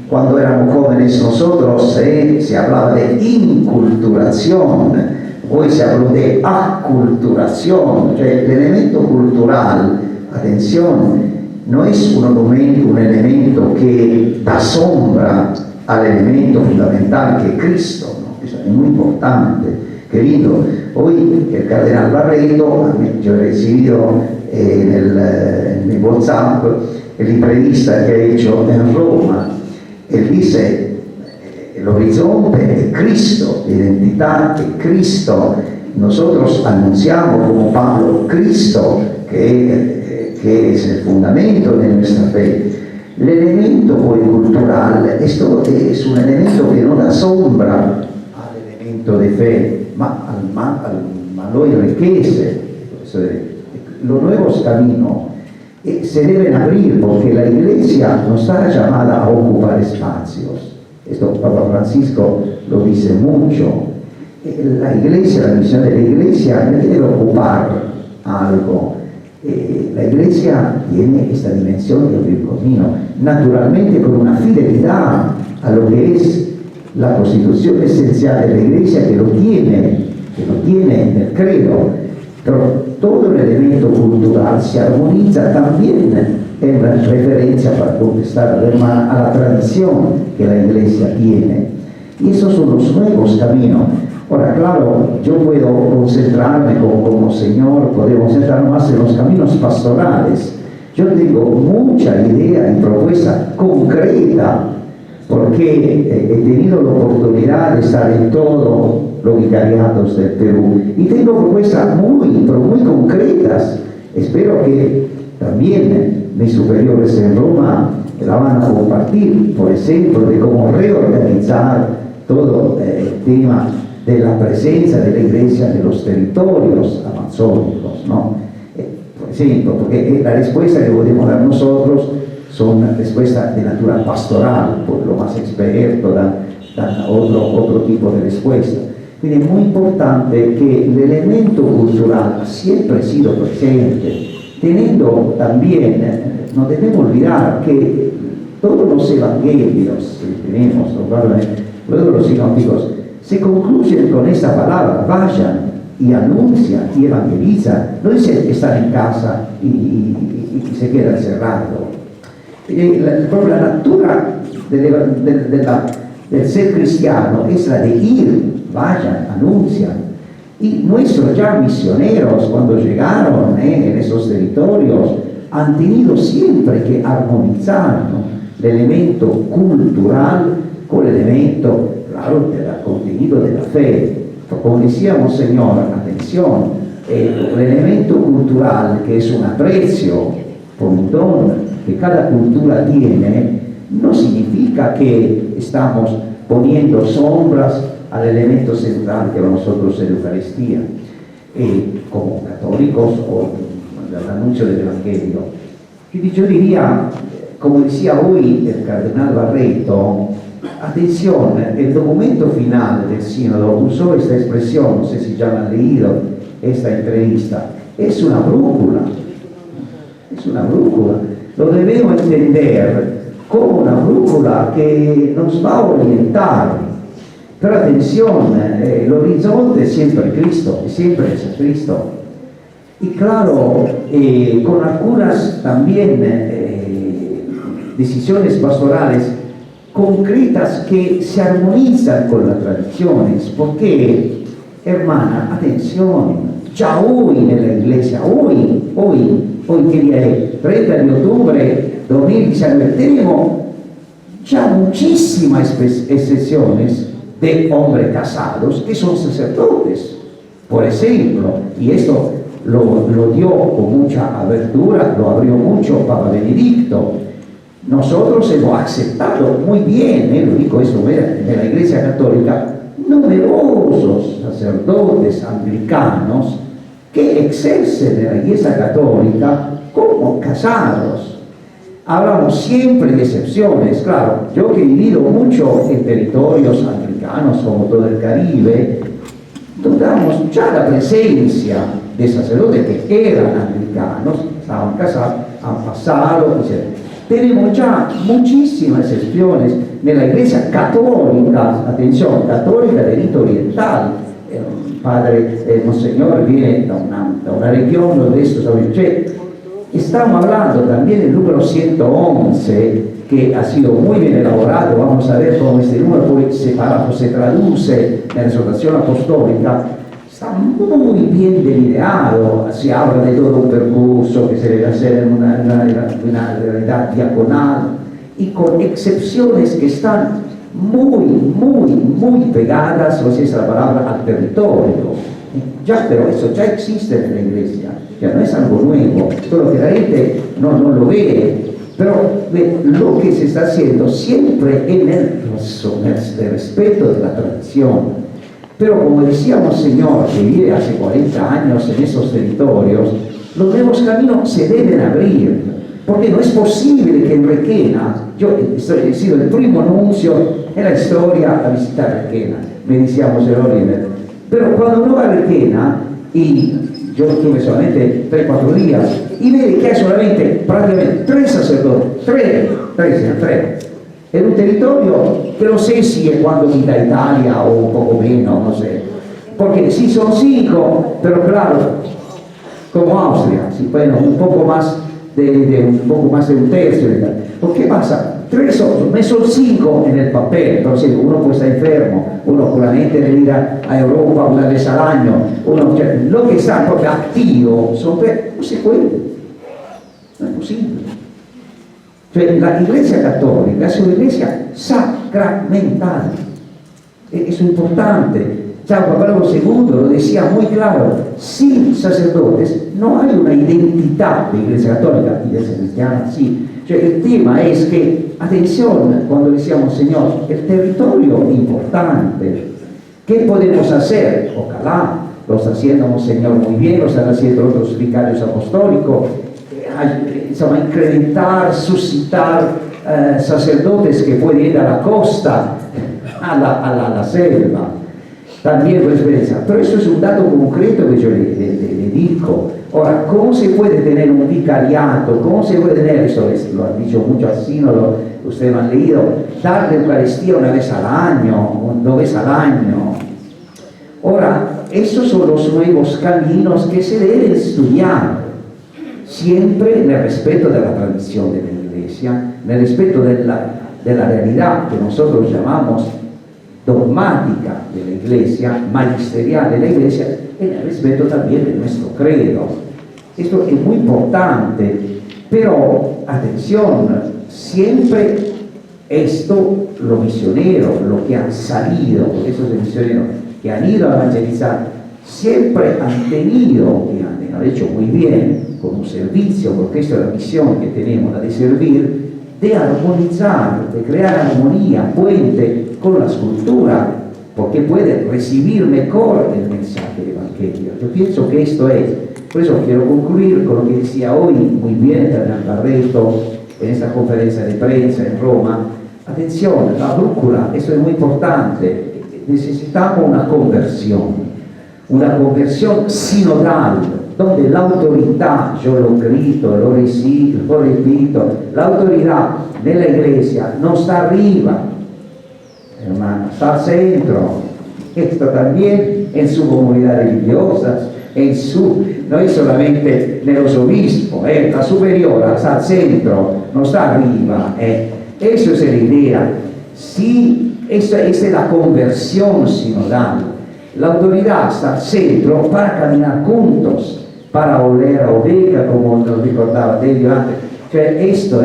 Cuando éramos jóvenes nosotros se hablaba de inculturación, hoy se habló de aculturación. El elemento cultural, atención, no es un elemento que da sombra al elemento fundamental que es Cristo, ¿no? Eso es muy importante, querido. Hoy el cardenal Barreto, yo he recibido en mi WhatsApp el entrevista que ha hecho en Roma. Él dice: el horizonte de Cristo, la identidad de Cristo. Nosotros anunciamos como Pablo Cristo, que es el fundamento de nuestra fe. El elemento cultural, esto es un elemento que no da sombra al elemento de fe, ma lo enriquece. Los nuevos caminos se deben abrir, porque la Iglesia no está llamada a ocupar espacios. Esto Papa Francisco lo dice mucho. La Iglesia, la misión de la Iglesia no debe ocupar algo. La Iglesia tiene esta dimensión del virgomino, naturalmente con una fidelidad a lo que es la constitución esencial de la Iglesia, que lo tiene en el credo. Pero todo el elemento cultural se armoniza también en referencia, para contestar a la tradición que la Iglesia tiene. Y esos son los nuevos caminos. Ahora, claro, yo puedo concentrarme como Señor, podemos concentrarnos más en los caminos pastorales. Yo tengo mucha idea y propuesta concreta, porque he tenido la oportunidad de estar en todos los vicariatos del Perú y tengo propuestas pero muy concretas. Espero que también mis superiores en Roma la van a compartir, por ejemplo, de cómo reorganizar todo el tema de la presencia de la iglesia en los territorios amazónicos, ¿no? Por ejemplo, porque la respuesta que podemos dar nosotros son respuestas de natura pastoral, por lo más experto dan otro tipo de respuesta. Quindi es muy importante que el elemento cultural siempre ha sido presente, teniendo también, no debemos olvidar que todos los evangelios que tenemos, todos los sinópticos, se concluyen con esta palabra: vayan y anuncian y evangelizan. No dice estar en casa y se queda encerrado. La natura del ser cristiano es la de ir, vayan, anuncian. Y nuestros ya misioneros, cuando llegaron en esos territorios, han tenido siempre que armonizar, ¿no?, el elemento cultural con el elemento, claro, del contenido de la fe. Como decíamos, Señor, atención, el elemento cultural, que es un aprecio por un don que cada cultura tiene, no significa que estamos poniendo sombras al elemento central que para nosotros es la Eucaristía, como católicos o el anuncio del Evangelio. Y yo diría, como decía hoy el cardenal Barreto, atención, el documento final del sínodo usó esta expresión, no sé si ya han leído esta entrevista, es una brújula, lo debemos entender como una brújula que nos va a orientar. Pero atención, el horizonte es siempre Cristo, siempre es Cristo. Y claro, con algunas también decisiones pastorales concretas que se armonizan con las tradiciones, porque, hermana, atención, ya hoy en la iglesia, hoy que día es 30 de octubre 2019, tenemos ya muchísimas excepciones de hombres casados que son sacerdotes, por ejemplo, y esto lo dio con mucha abertura, lo abrió mucho Papa Benedicto. Nosotros hemos aceptado muy bien, lo digo eso de la Iglesia Católica, numerosos sacerdotes anglicanos que ejercen en la Iglesia Católica como casados. Hablamos siempre de excepciones, claro. Yo que he vivido mucho en territorios anglicanos como todo el Caribe, notamos ya la presencia de sacerdotes que eran anglicanos, estaban casados, han pasado, tenemos ya muchísimas excepciones de la Iglesia Católica, atención, católica de rito oriental. Padre Monseñor viene de una región de estos, estamos hablando también del número 111, que ha sido muy bien elaborado. Vamos a ver cómo este número poi separato se traduce en la exhortación apostólica. Está muy bien delineado, se habla de todo un percurso que se debe hacer en una realidad diaconal y con excepciones que están muy pegadas, o sea, es la palabra, al territorio. Pero eso ya existe en la iglesia, ya no es algo nuevo, solo que la gente no lo ve. Pero lo que se está haciendo siempre en el respeto de la tradición. Pero como decíamos, Señor, que vive hace 40 años en esos territorios, los nuevos caminos se deben abrir, porque no es posible que en Requena, yo he sido el primo nuncio en la historia a visitar Requena, me decíamos el Oliver, pero cuando uno va a Requena, y yo estuve solamente 3-4 días, y ve que hay solamente prácticamente 3 sacerdotes, 3 en un territorio que no sé si es cuando quita Italia o un poco menos, no sé, porque sí son 5, pero claro, como Austria, sí, bueno, un poco más de un poco más de un tercio. ¿Por qué pasa? 3 o no son 5 en el papel, entonces uno puede estar enfermo, uno puramente debe ir a Europa una vez al año, uno, cioè, lo que está proprio activo, no se puede, no es posible. Cioè, la Iglesia Católica es una iglesia sacramental, eso es importante. San Juan Pablo II lo decía muy claro: sin sacerdotes no hay una identidad de Iglesia Católica, Iglesia Cristiana sí. Cioè, el tema es que, atención, cuando decíamos, Señor, el territorio importante, ¿qué podemos hacer? Ojalá lo está haciendo Señor muy bien, lo están haciendo otros vicarios apostólicos, insomma, incrementar, suscitar sacerdotes que pueden ir a la costa, a la selva. También por experiencia, pero eso es un dato concreto que yo le digo. Ahora, ¿cómo se puede tener un vicariato? ¿Cómo se puede tener, eso lo han dicho mucho así, no ustedes lo han leído, dar la Eucaristía una vez al año, 2 veces al año? Ahora, esos son los nuevos caminos que se deben estudiar, siempre en el respeto de la tradición de la Iglesia, en el respeto de la realidad que nosotros llamamos dogmática de la Iglesia, magisterial de la Iglesia, en el respeto también de nuestro credo. Esto es muy importante, pero atención, siempre esto, los misioneros, los que han salido, esos misioneros que han ido a evangelizar, siempre han tenido, y han hecho muy bien, con un servicio, porque esta es la misión que tenemos, la de servir, de armonizar, de crear armonía, puente con la cultura, porque puede recibir mejor el mensaje del Evangelio. Yo pienso que esto es. Por eso quiero concluir con lo que decía hoy muy bien Hernán Barreto en esta conferencia de prensa en Roma. Atención, la brújula, eso es muy importante. Necesitamos una conversión sinodal, donde la autoridad, yo lo grito, lo repito, la autoridad de la Iglesia no está arriba, hermano, está al centro. Esto también en su comunidad religiosa, no es solamente en los obispos, la superiora está al centro, no está arriba. Eso es la idea. Sí, esa es la conversión sinodal. La autoridad está al centro para caminar juntos, para oler a oveja, como nos recordaba Delio antes. Esto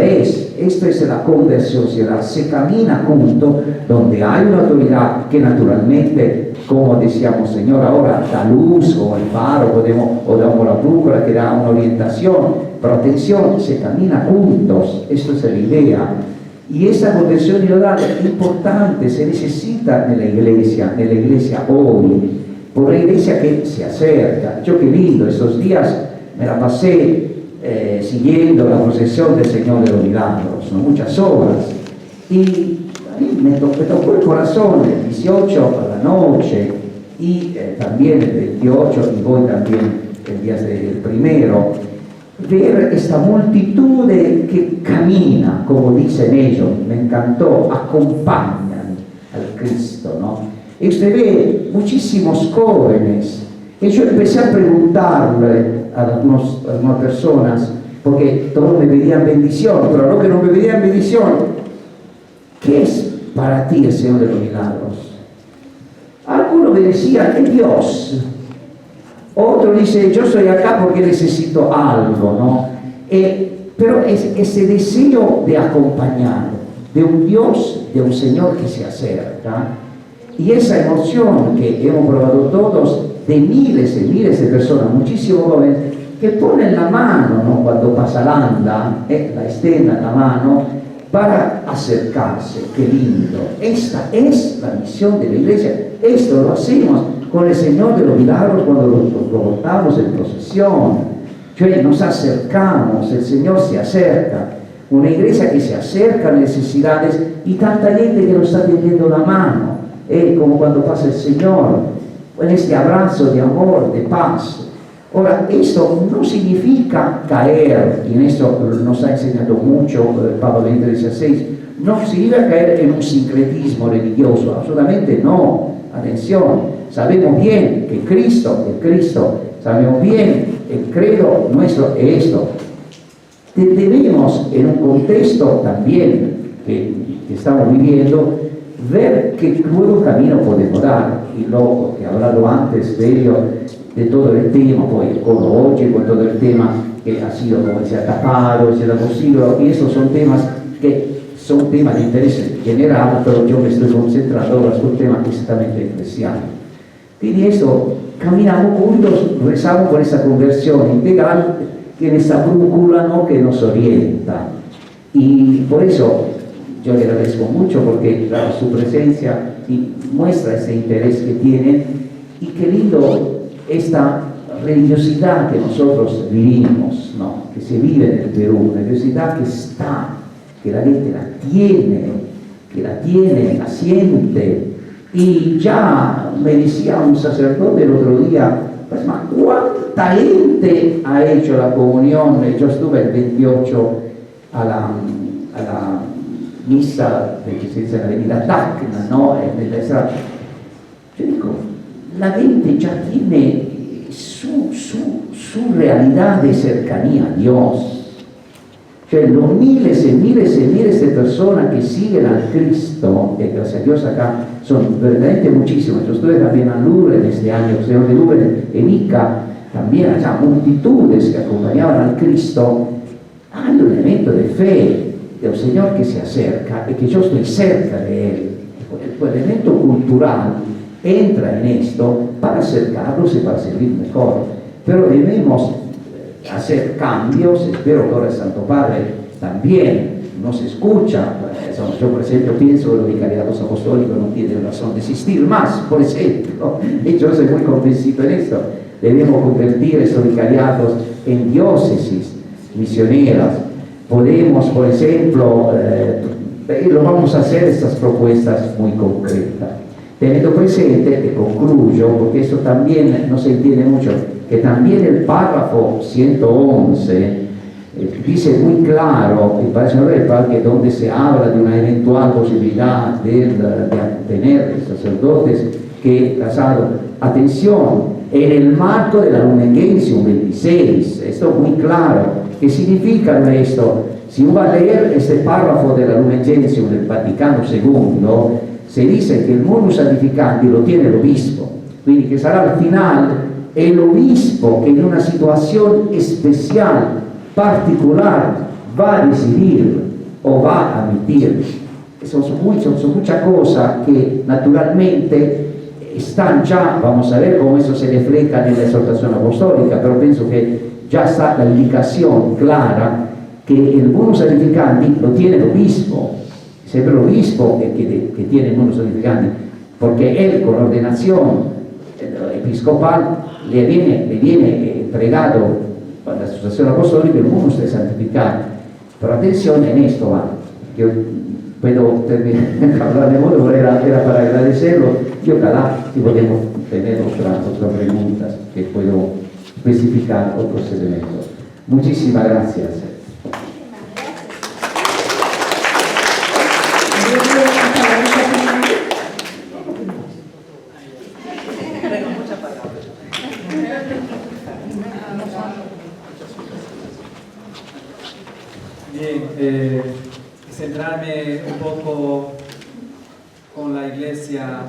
es la conversión sinodal. Se camina juntos donde hay una autoridad que naturalmente, como decíamos, Señor, ahora da luz o el faro, o damos la brújula que da una orientación, pero atención, se camina juntos. Esto es la idea. Y esa conversión sinodal es importante, se necesita en la iglesia hoy, por una iglesia que se acerca. Yo qué lindo, estos días me la pasé siguiendo la procesión del Señor de los Milagros, son muchas horas, y a mí me tocó el corazón el 18 a la noche, y también el 28, y voy también el día del primero, ver esta multitud que camina, como dicen ellos, me encantó, acompañan al Cristo, ¿no? Y usted ve muchísimos jóvenes, y yo empecé a preguntarle a algunas personas, porque todos me pedían bendición, pero los que no me pedían bendición, ¿qué es para ti el Señor de los Milagros? Algunos me decían, es Dios. Otro dice, yo estoy acá porque necesito algo, ¿no? Pero es ese deseo de acompañar, de un Dios, de un Señor que se acerca, y esa emoción que hemos probado todos, de miles y miles de personas, muchísimos jóvenes, que ponen la mano, ¿no? Cuando pasa la extiendan la mano para acercarse. Qué lindo. Esta es la misión de la iglesia. Esto lo hacemos con el Señor de los Milagros cuando lo portamos en procesión. Nos acercamos, el Señor se acerca. Una iglesia que se acerca a necesidades y tanta gente que nos está tendiendo la mano, como cuando pasa el Señor, en este abrazo de amor, de paz. Ahora, esto no significa caer, y en esto nos ha enseñado mucho Pablo XVI, no significa caer en un sincretismo religioso, absolutamente no. Atención, sabemos bien que Cristo, sabemos bien el credo nuestro es esto. debemos, en un contexto también que estamos viviendo, ver qué nuevo camino podemos dar. Y lo que he hablado antes de todo el tema, pues con hoy, con todo el tema que ha sido, como se ha tapado, se ha posible, y esos son temas que son temas de interés general, pero yo me estoy concentrando ahora sul tema estrictamente eclesial. Quindi eso, caminamos juntos, rezamos por esa conversión integral, que es esa brújula, ¿no?, que nos orienta. Y por eso yo le agradezco mucho, porque claro, su presencia muestra ese interés que tiene, y qué lindo esta religiosidad que nosotros vivimos, ¿no?, que se vive en el Perú, una religiosidad que está, que la gente la tiene, la siente. Y ya me decía un sacerdote el otro día, pues, ma ¿cuánta gente ha hecho la comunión? Yo estuve el 28 a la misa que se dice en la avenida Tacna, ¿no? Yo digo, la gente ya tiene su realidad de cercanía a Dios. Cioè, los miles y miles y miles de personas que siguen al Cristo, que gracias a Dios acá son verdaderamente muchísimas. Yo estuve también en Lourdes este año, el Señor de Lourdes, en Ica, también allá multitudes que acompañaban al Cristo. Hay un elemento de fe del Señor que se acerca y que yo estoy cerca de Él. El elemento cultural entra en esto para acercarlos y para servir mejor. Pero debemos hacer cambios. Espero que ahora el Santo Padre también nos escucha. Yo, por ejemplo, pienso que los vicariatos apostólicos no tienen razón de existir más, por ejemplo. Y yo soy muy convencido en esto. Debemos convertir estos vicariatos en diócesis misioneras. Podemos, por ejemplo, lo vamos a hacer, estas propuestas muy concretas. Teniendo presente, que concluyo, porque eso también no se entiende mucho, que también el párrafo 111 dice muy claro, el Padre Señor, que donde se habla de una eventual posibilidad de tener sacerdotes que casados, atención, en el marco de la Lumen Gentium 26, esto es muy claro. ¿Qué significa esto? Si uno va a leer este párrafo de la Lumen Gentium del Vaticano II, se dice que el modus santificandi lo tiene el obispo, quindi que sarà al final el obispo que en una situación especial, particular, va a decidir o va a admitir. Son muchas cosas que naturalmente están ya, vamos a ver cómo eso se refleja en la exhortación apostólica, pero pienso que ya está la indicación clara que el modus santificandi lo tiene el obispo. Siempre el obispo que tiene el modus santificandi, porque él con ordenación episcopal le viene entregado para la asociación apostólica el modus de santificar. Pero atención en esto, yo puedo hablar de modo, pero era para agradecerlo. Yo ojalá si podemos tener otras preguntas que puedo especificar otros elementos. Muchísimas gracias. Bien, centrarme un poco con la iglesia.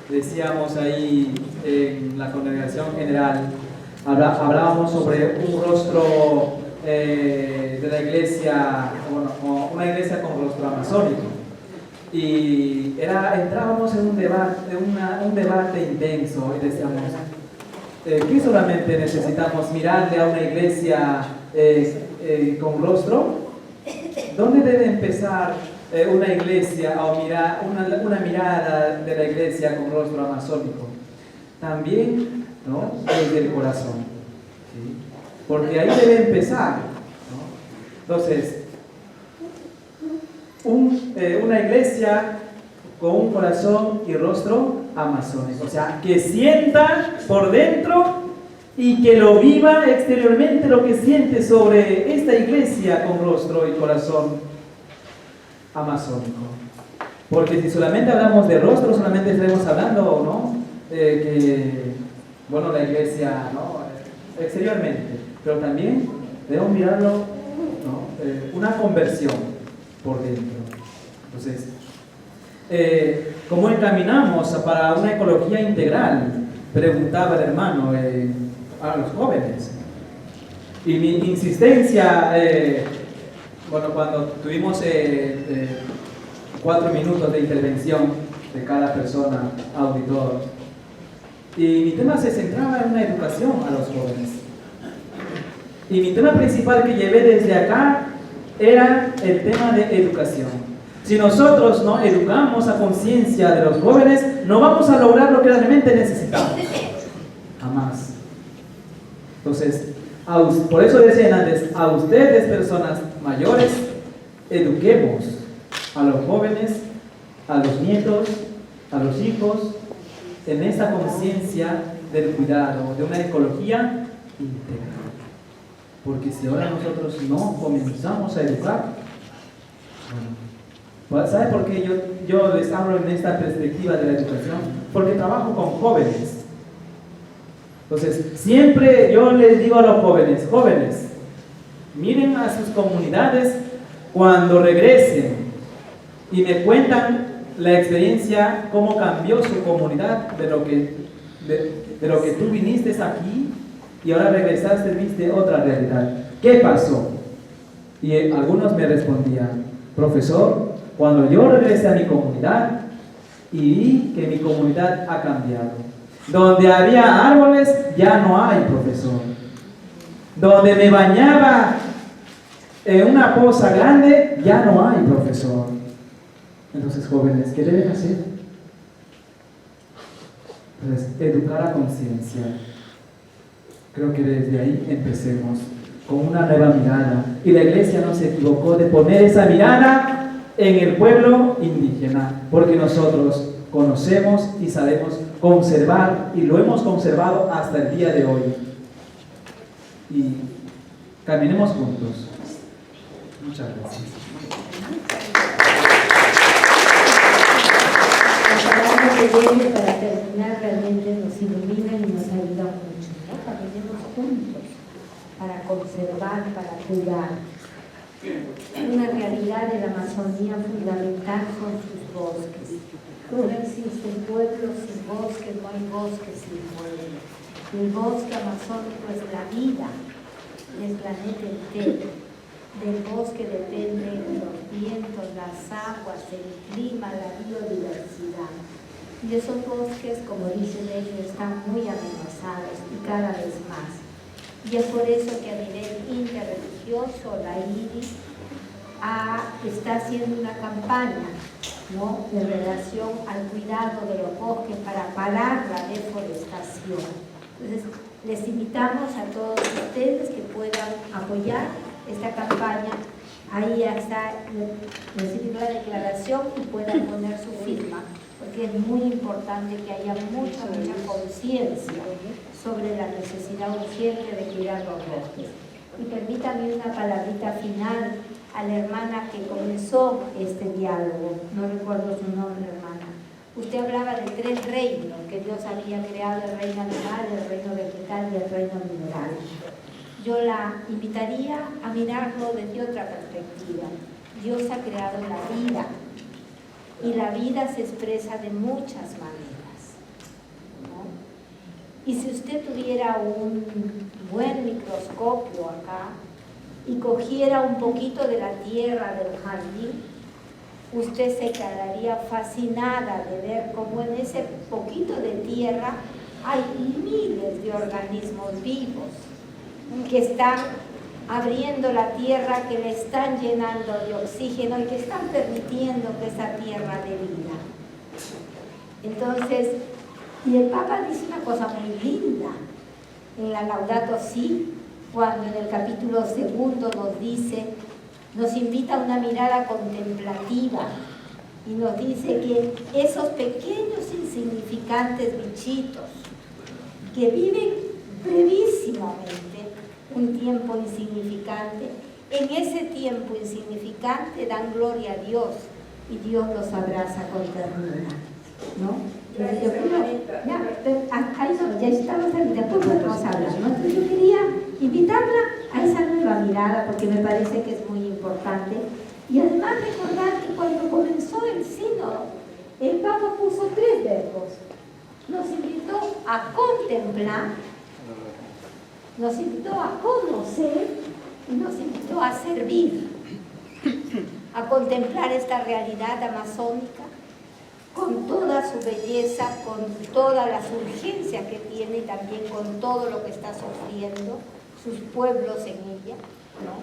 Decíamos ahí en la congregación general, hablábamos sobre un rostro de la iglesia, bueno, una iglesia con rostro amazónico. Y entrábamos en un debate intenso y decíamos que solamente necesitamos mirarle a una iglesia con rostro. ¿Dónde debe empezar una iglesia o una mirada de la iglesia con rostro amazónico? También, ¿no?, desde el corazón, ¿sí? Porque ahí debe empezar, ¿no? Entonces, una iglesia con un corazón y rostro amazónico, o sea, que sienta por dentro y que lo viva exteriormente lo que siente sobre esta iglesia con rostro y corazón amazónico. Porque si solamente hablamos de rostro, solamente estaremos hablando, ¿no?, que, bueno, la iglesia, ¿no?, exteriormente, pero también debemos mirarlo, ¿no?, una conversión por dentro. Entonces, ¿cómo encaminamos para una ecología integral? Preguntaba el hermano a los jóvenes. Y mi insistencia, bueno, cuando tuvimos 4 minutos de intervención de cada persona, auditor, y mi tema se centraba en una educación a los jóvenes. Y mi tema principal que llevé desde acá era el tema de educación. Si nosotros no educamos a conciencia de los jóvenes, no vamos a lograr lo que realmente necesitamos. Jamás. Entonces, por eso decían antes, a ustedes, personas mayores, eduquemos a los jóvenes, a los nietos, a los hijos, en esa conciencia del cuidado, de una ecología integral. Porque si ahora nosotros no comenzamos a educar, bueno, ¿sabe por qué yo les hablo en esta perspectiva de la educación? Porque trabajo con jóvenes. Entonces, siempre yo les digo a los jóvenes, miren a sus comunidades cuando regresen y me cuentan la experiencia, cómo cambió su comunidad de lo que tú viniste aquí y ahora regresaste, viste otra realidad. ¿Qué pasó? Y algunos me respondían, profesor, cuando yo regresé a mi comunidad y vi que mi comunidad ha cambiado. Donde había árboles, ya no hay, profesor. Donde me bañaba en una poza grande, ya no hay, profesor. Entonces, jóvenes, ¿qué deben hacer? Pues, educar a conciencia. Creo que desde ahí empecemos, con una nueva mirada. Y la iglesia no se equivocó de poner esa mirada en el pueblo indígena, porque nosotros conocemos y sabemos conservar, y lo hemos conservado hasta el día de hoy. Y caminemos juntos. Muchas gracias. La palabra que viene para terminar realmente nos ilumina y nos ayuda mucho, ¿no? Caminemos juntos para conservar, para cuidar. Una realidad de la Amazonía fundamental son sus bosques. No existen pueblos sin bosques, no hay bosques sin pueblos. El bosque amazónico es la vida del planeta entero. Del bosque dependen los vientos, las aguas, el clima, la biodiversidad. Y esos bosques, como dicen ellos, están muy amenazados y cada vez más. Y es por eso que a nivel interreligioso la IRI está haciendo una campaña, ¿no?, en relación al cuidado de los bosques para parar la deforestación. Entonces, les invitamos a todos ustedes que puedan apoyar esta campaña. Ahí ya está, recibir la declaración y puedan poner su firma, porque es muy importante que haya mucha conciencia sobre la necesidad urgente de cuidar los bosques. Y permítanme una palabrita final a la hermana que comenzó este diálogo, no recuerdo su nombre, hermana. Usted hablaba de 3 reinos que Dios había creado, el reino animal, el reino vegetal y el reino mineral. Yo la invitaría a mirarlo desde otra perspectiva. Dios ha creado la vida y la vida se expresa de muchas maneras, ¿no? Y si usted tuviera un buen microscopio acá y cogiera un poquito de la tierra del jardín, usted se quedaría fascinada de ver cómo en ese poquito de tierra hay miles de organismos vivos que están abriendo la tierra, que le están llenando de oxígeno y que están permitiendo que esa tierra dé vida. Entonces, y el Papa dice una cosa muy linda en la Laudato Si, cuando en el capítulo 2 nos dice, nos invita a una mirada contemplativa y nos dice que esos pequeños insignificantes bichitos que viven brevísimamente un tiempo insignificante, en ese tiempo insignificante dan gloria a Dios y Dios los abraza con ternura, ¿no? Ya estamos aquí, después podemos hablar, ¿no? Entonces yo quería invitarla a esa nueva mirada porque me parece que es muy importante. importante. Y además recordar que cuando comenzó el sínodo, el Papa puso 3 verbos. Nos invitó a contemplar, nos invitó a conocer y nos invitó a servir, a contemplar esta realidad amazónica con toda su belleza, con todas las urgencias que tiene y también con todo lo que está sufriendo sus pueblos en ella, ¿no?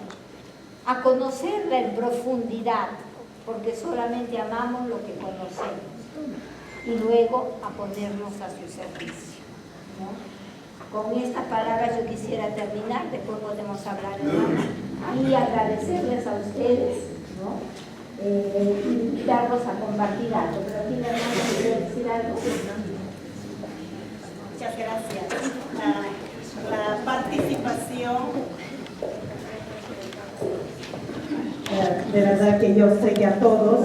A conocerla en profundidad, porque solamente amamos lo que conocemos, y luego a ponernos a su servicio, ¿no? Con estas palabras yo quisiera terminar, después podemos hablar y agradecerles a ustedes, ¿no? Invitarlos a compartir algo, pero aquí la hermana quiere decir algo. Muchas gracias. La participación, de verdad que yo sé que a todos,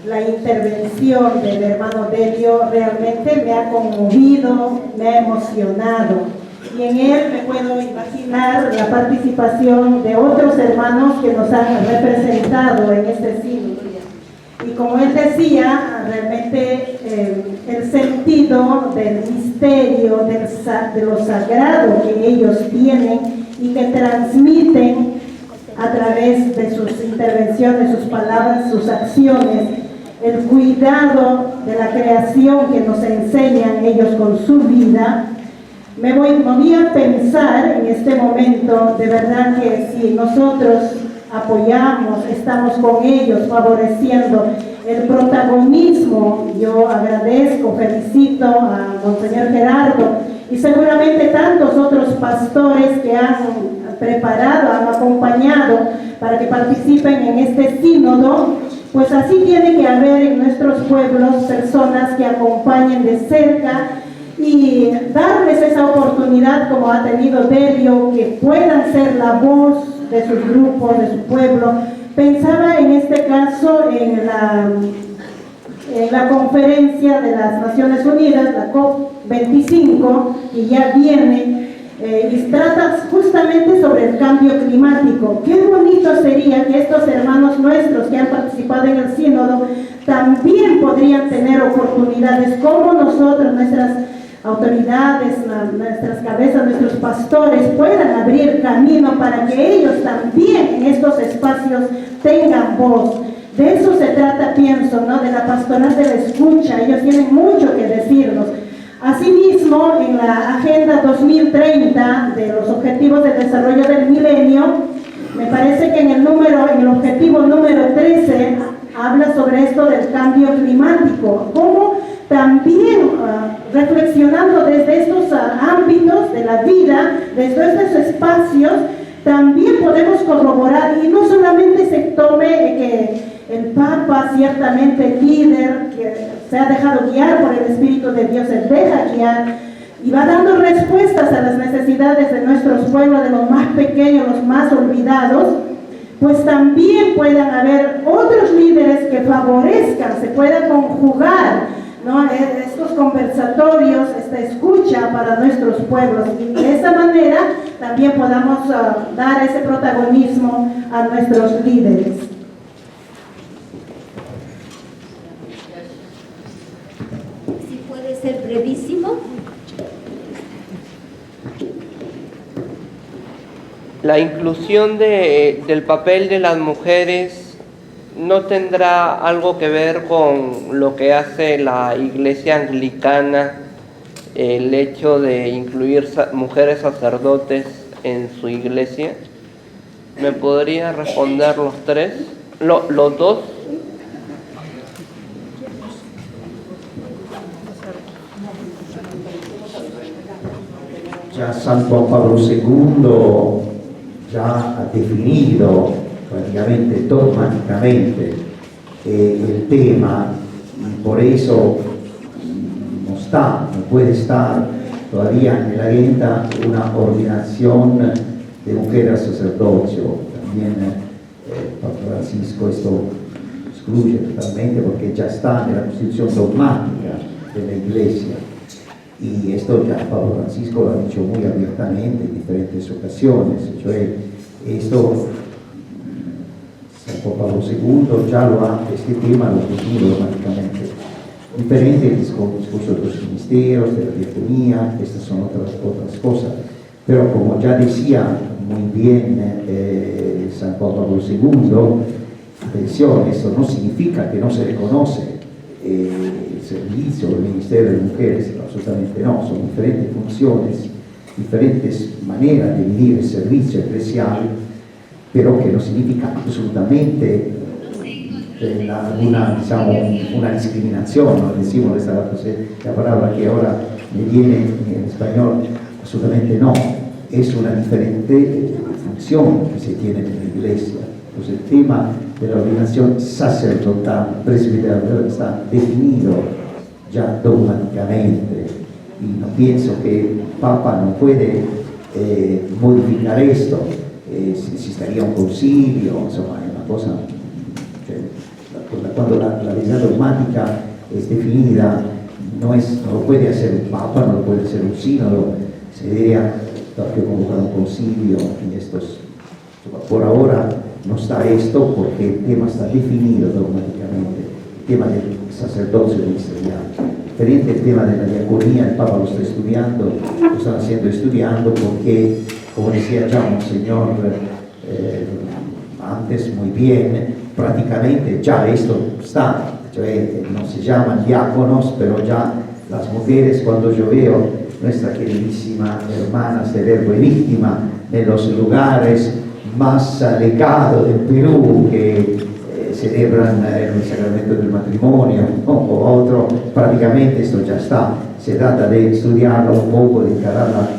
la intervención del hermano Delio realmente me ha conmovido, me ha emocionado. Y en él me puedo imaginar la participación de otros hermanos que nos han representado en este sínodo. Y como él decía, realmente el sentido del misterio, de lo sagrado que ellos tienen y que transmiten a través de sus intervenciones, sus palabras, sus acciones, el cuidado de la creación que nos enseñan ellos con su vida. Me voy a pensar en este momento, de verdad que si nosotros apoyamos, estamos con ellos favoreciendo el protagonismo, yo agradezco, felicito a Monseñor Gerardo y seguramente tantos otros pastores que han preparado, han acompañado para que participen en este sínodo. Pues así tiene que haber en nuestros pueblos personas que acompañen de cerca y darles esa oportunidad como ha tenido Delio, que puedan ser la voz de sus grupos, de su pueblo. Pensaba en este caso en la conferencia de las Naciones Unidas, la COP25, que ya viene, y trata justamente sobre el cambio climático. Qué bonito sería que estos hermanos nuestros que han participado en el sínodo también podrían tener oportunidades como nosotros, nuestras autoridades, nuestras cabezas, nuestros pastores puedan abrir camino para que ellos también en estos espacios tengan voz. De eso se trata, pienso, ¿no? De la pastoral de la escucha. Ellos tienen mucho que decirnos. Asimismo, en la Agenda 2030 de los Objetivos de Desarrollo del Milenio, me parece que en el objetivo número 13 habla sobre esto del cambio climático, como también reflexionando desde estos ámbitos de la vida, desde estos espacios, también podemos corroborar, y no solamente se tome que el Papa, ciertamente líder, que se ha dejado guiar por el Espíritu de Dios, se deja guiar y va dando respuestas a las necesidades de nuestros pueblos, de los más pequeños, los más olvidados, pues también puedan haber otros líderes que favorezcan, se pueda conjugar, ¿no? Estos conversatorios, esta escucha para nuestros pueblos, y de esa manera también podamos dar ese protagonismo a nuestros líderes. Si puede ser brevísimo. La inclusión del papel de las mujeres no tendrá algo que ver con lo que hace la Iglesia Anglicana, el hecho de incluir mujeres sacerdotes en su iglesia. ¿Me podría responder los dos? Ya San Juan Pablo II ya ha definido prácticamente dogmáticamente el tema, y por eso no puede estar todavía en la agenda una ordenación de mujer al sacerdocio. También Papa Francisco esto excluye totalmente porque ya está en la constitución dogmática de la Iglesia. Y esto ya Papa Francisco lo ha dicho muy abiertamente en diferentes ocasiones, cioè esto Juan Pablo II ya este tema lo ha definido dogmáticamente. Diferente el discurso de los ministerios, de la diaconía, estas son otras cosas. Pero como ya decía muy bien San Juan Pablo II, atención, eso no significa que no se reconoce el servicio o el ministerio de mujeres, absolutamente no, son diferentes funciones, diferentes maneras de vivir el servicio eclesial, pero que no significa absolutamente una discriminación, ¿no? Decimos la palabra que ahora me viene en español, absolutamente no, es una diferente función que se tiene en la iglesia. Pues el tema de la ordenación sacerdotal, presbiteral, está definido ya dogmáticamente, y no pienso que el Papa no puede modificar esto. Existiría un concilio, insomma, è una cosa, cuando la verdad dogmática es definida, no lo puede hacer un Papa, no lo puede hacer un sínodo, se debería convocar un concilio, y estos, por ahora no está esto porque el tema está definido dogmáticamente, el tema del sacerdocio ministerial. Diferente el tema de la diaconía, el Papa lo está estudiando, lo están estudiando porque, como decía ya Monseñor antes muy bien, prácticamente ya esto está, no se llaman diáconos, pero ya las mujeres, cuando yo veo nuestra queridísima hermana del Verbo y Víctima en los lugares más alejados del Perú que celebran el sacramento del matrimonio, ¿no? O otro, prácticamente esto ya está. Se trata de estudiarlo un poco, de encararla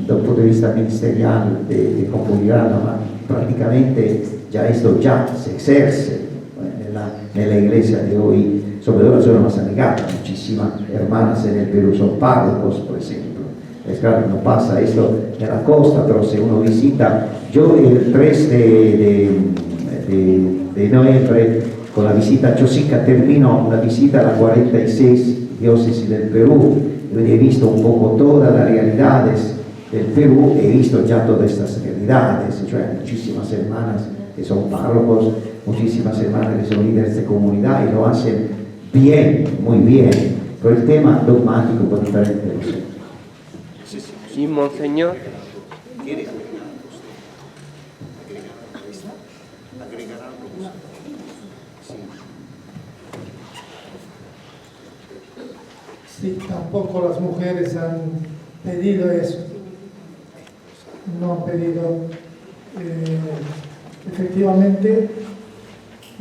desde un punto de vista ministerial, de comulgarla, prácticamente ya esto ya se ejerce en la iglesia de hoy, sobre todo la zona más alejada. Muchísimas hermanas en el Perú son párrocos, por ejemplo. Es claro que no pasa esto en la costa, pero si uno visita, yo el 3 de noviembre, con la visita a Chosica, termino una visita a la 46 diócesis del Perú, donde he visto un poco todas las realidades del Perú, he visto ya todas estas realidades, muchísimas hermanas que son párrocos, muchísimas hermanas que son líderes de comunidad y lo hacen bien, muy bien, pero el tema dogmático por diferente lo sé. Sí, Monseñor. Sí, tampoco las mujeres han pedido eso. No han pedido. Efectivamente,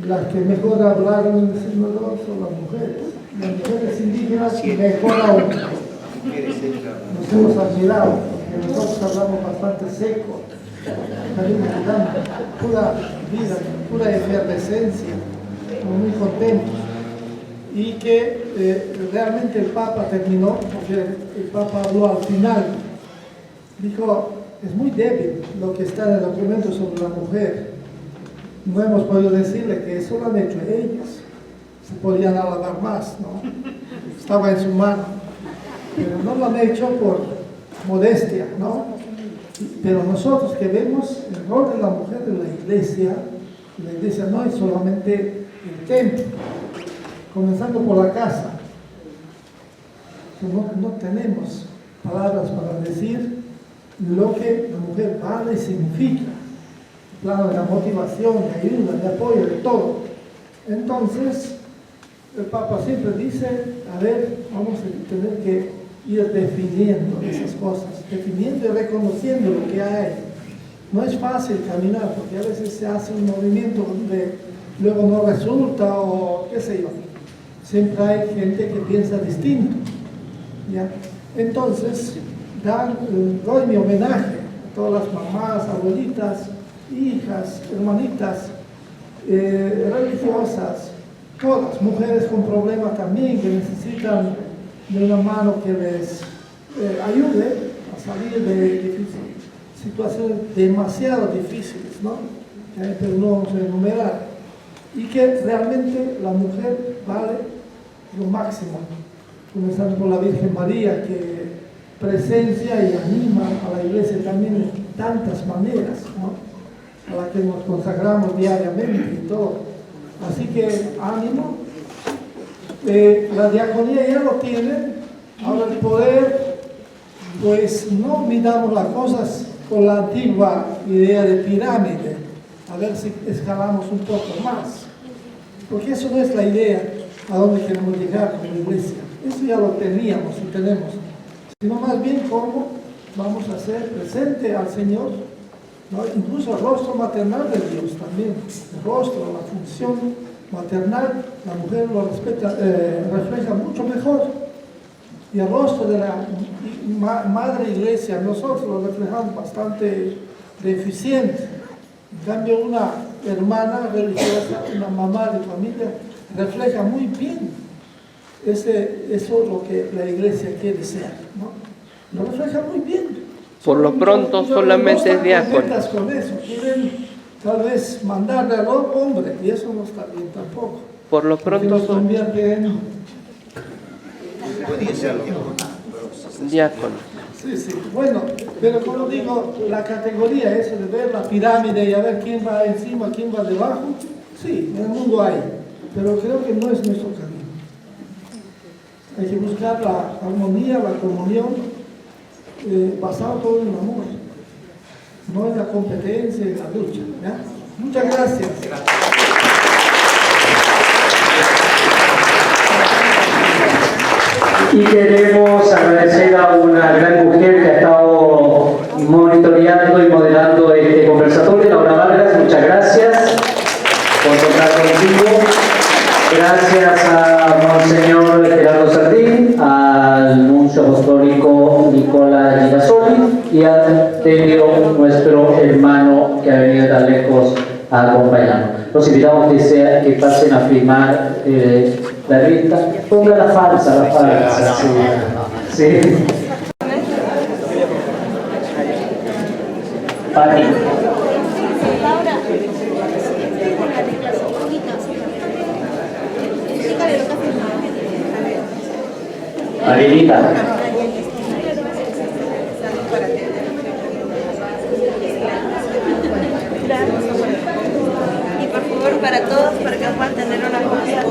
las que mejor hablaron en el sínodo son las mujeres. Las mujeres indígenas mejor aún. Nos hemos admirado, porque nosotros hablamos bastante seco, pura vida, pura efervescencia, muy contentos. Y que realmente el Papa terminó, porque el Papa habló al final, dijo, es muy débil lo que está en el documento sobre la mujer. No hemos podido decirle que eso lo han hecho ellas, se podían alabar más, ¿no? Estaba en su mano, pero no lo han hecho por modestia, ¿no? Pero nosotros que vemos el rol de la mujer en la iglesia no es solamente el templo, comenzando por la casa. No tenemos palabras para decir lo que la mujer vale y significa. El plano de la motivación, de ayuda, de apoyo, de todo. Entonces, el Papa siempre dice, a ver, vamos a tener que ir definiendo esas cosas, definiendo y reconociendo lo que hay. No es fácil caminar, porque a veces se hace un movimiento donde luego no resulta o qué sé yo. Siempre hay gente que piensa distinto, ¿ya? Entonces, doy mi homenaje a todas las mamás, abuelitas, hijas, hermanitas, religiosas, todas, mujeres con problemas también, que necesitan de una mano que les ayude a salir de situaciones demasiado difíciles, ¿no? Pero no vamos a enumerar. Y que realmente la mujer vale lo máximo, comenzando por la Virgen María, que presencia y anima a la iglesia también de tantas maneras, ¿no? a la que nos consagramos diariamente y todo. Así que ánimo. La diaconía ya lo tienen. Ahora el poder, pues no midamos las cosas con la antigua idea de pirámide, a ver si escalamos un poco más, porque eso no es la idea a donde queremos llegar con la iglesia. Eso ya lo teníamos y tenemos, sino más bien cómo vamos a hacer presente al Señor, ¿no? Incluso el rostro maternal de Dios también, el rostro, la función maternal, la mujer lo refleja mucho mejor. Y el rostro de la madre iglesia, nosotros lo reflejamos bastante deficiente. En cambio, una hermana religiosa, una mamá de familia, refleja muy bien eso es lo que la iglesia quiere ser, ¿no? Lo refleja muy bien. Por lo pronto solamente es diácono. Con eso, quieren tal vez mandarle al hombre, y eso no está bien tampoco. Por lo pronto se convierte en diácono. Sí, sí. Bueno, pero como digo, la categoría esa de ver la pirámide y a ver quién va encima, quién va debajo, sí, en el mundo hay, pero creo que no es nuestro camino. Hay que buscar la armonía, la comunión, basado todo en el amor, no en la competencia, en la lucha, ¿ya? Muchas gracias. Y queremos agradecer a una gran mujer que ha estado monitoreando y moderando este conversatorio, Laura Vargas. Muchas gracias por contar contigo. Gracias a Monseñor Gerardo Sardín, al nuncio apostólico Nicola Girasoli y a Telio, nuestro hermano que ha venido tan lejos a acompañarnos. Los invitamos que pasen a firmar la lista. Ponga la falsa, sí. Sí. Pati. Adelita. Y por favor para todos, para que puedan tener una copia.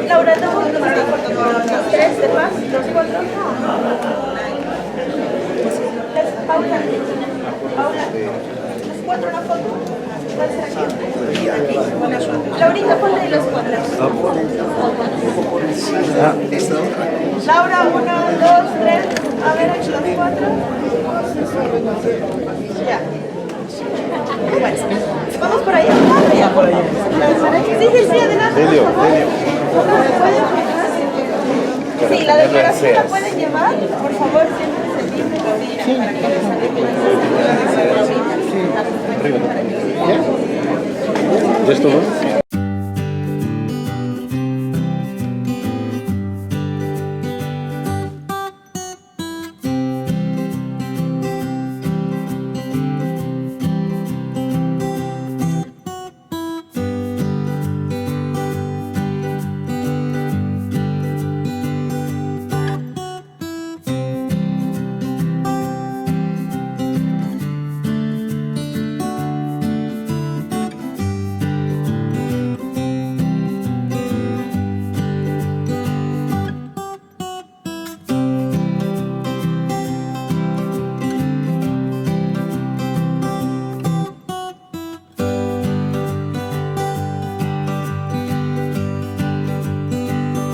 Laura, ¿tengo que tomar una foto con los tres de paz? ¿Los cuatro? Paula, ¿los cuatro una foto? ¿Cuál será aquí? Laurita, ponle ahí los cuatro. Laura, 1, 2, 3. A ver, aquí los cuatro. Ya. Bueno, vamos por allá. Por allá. Sí, adelante. Sí, la declaración la pueden llevar, por favor, siempre ¿Ya? ¿Ya es todo?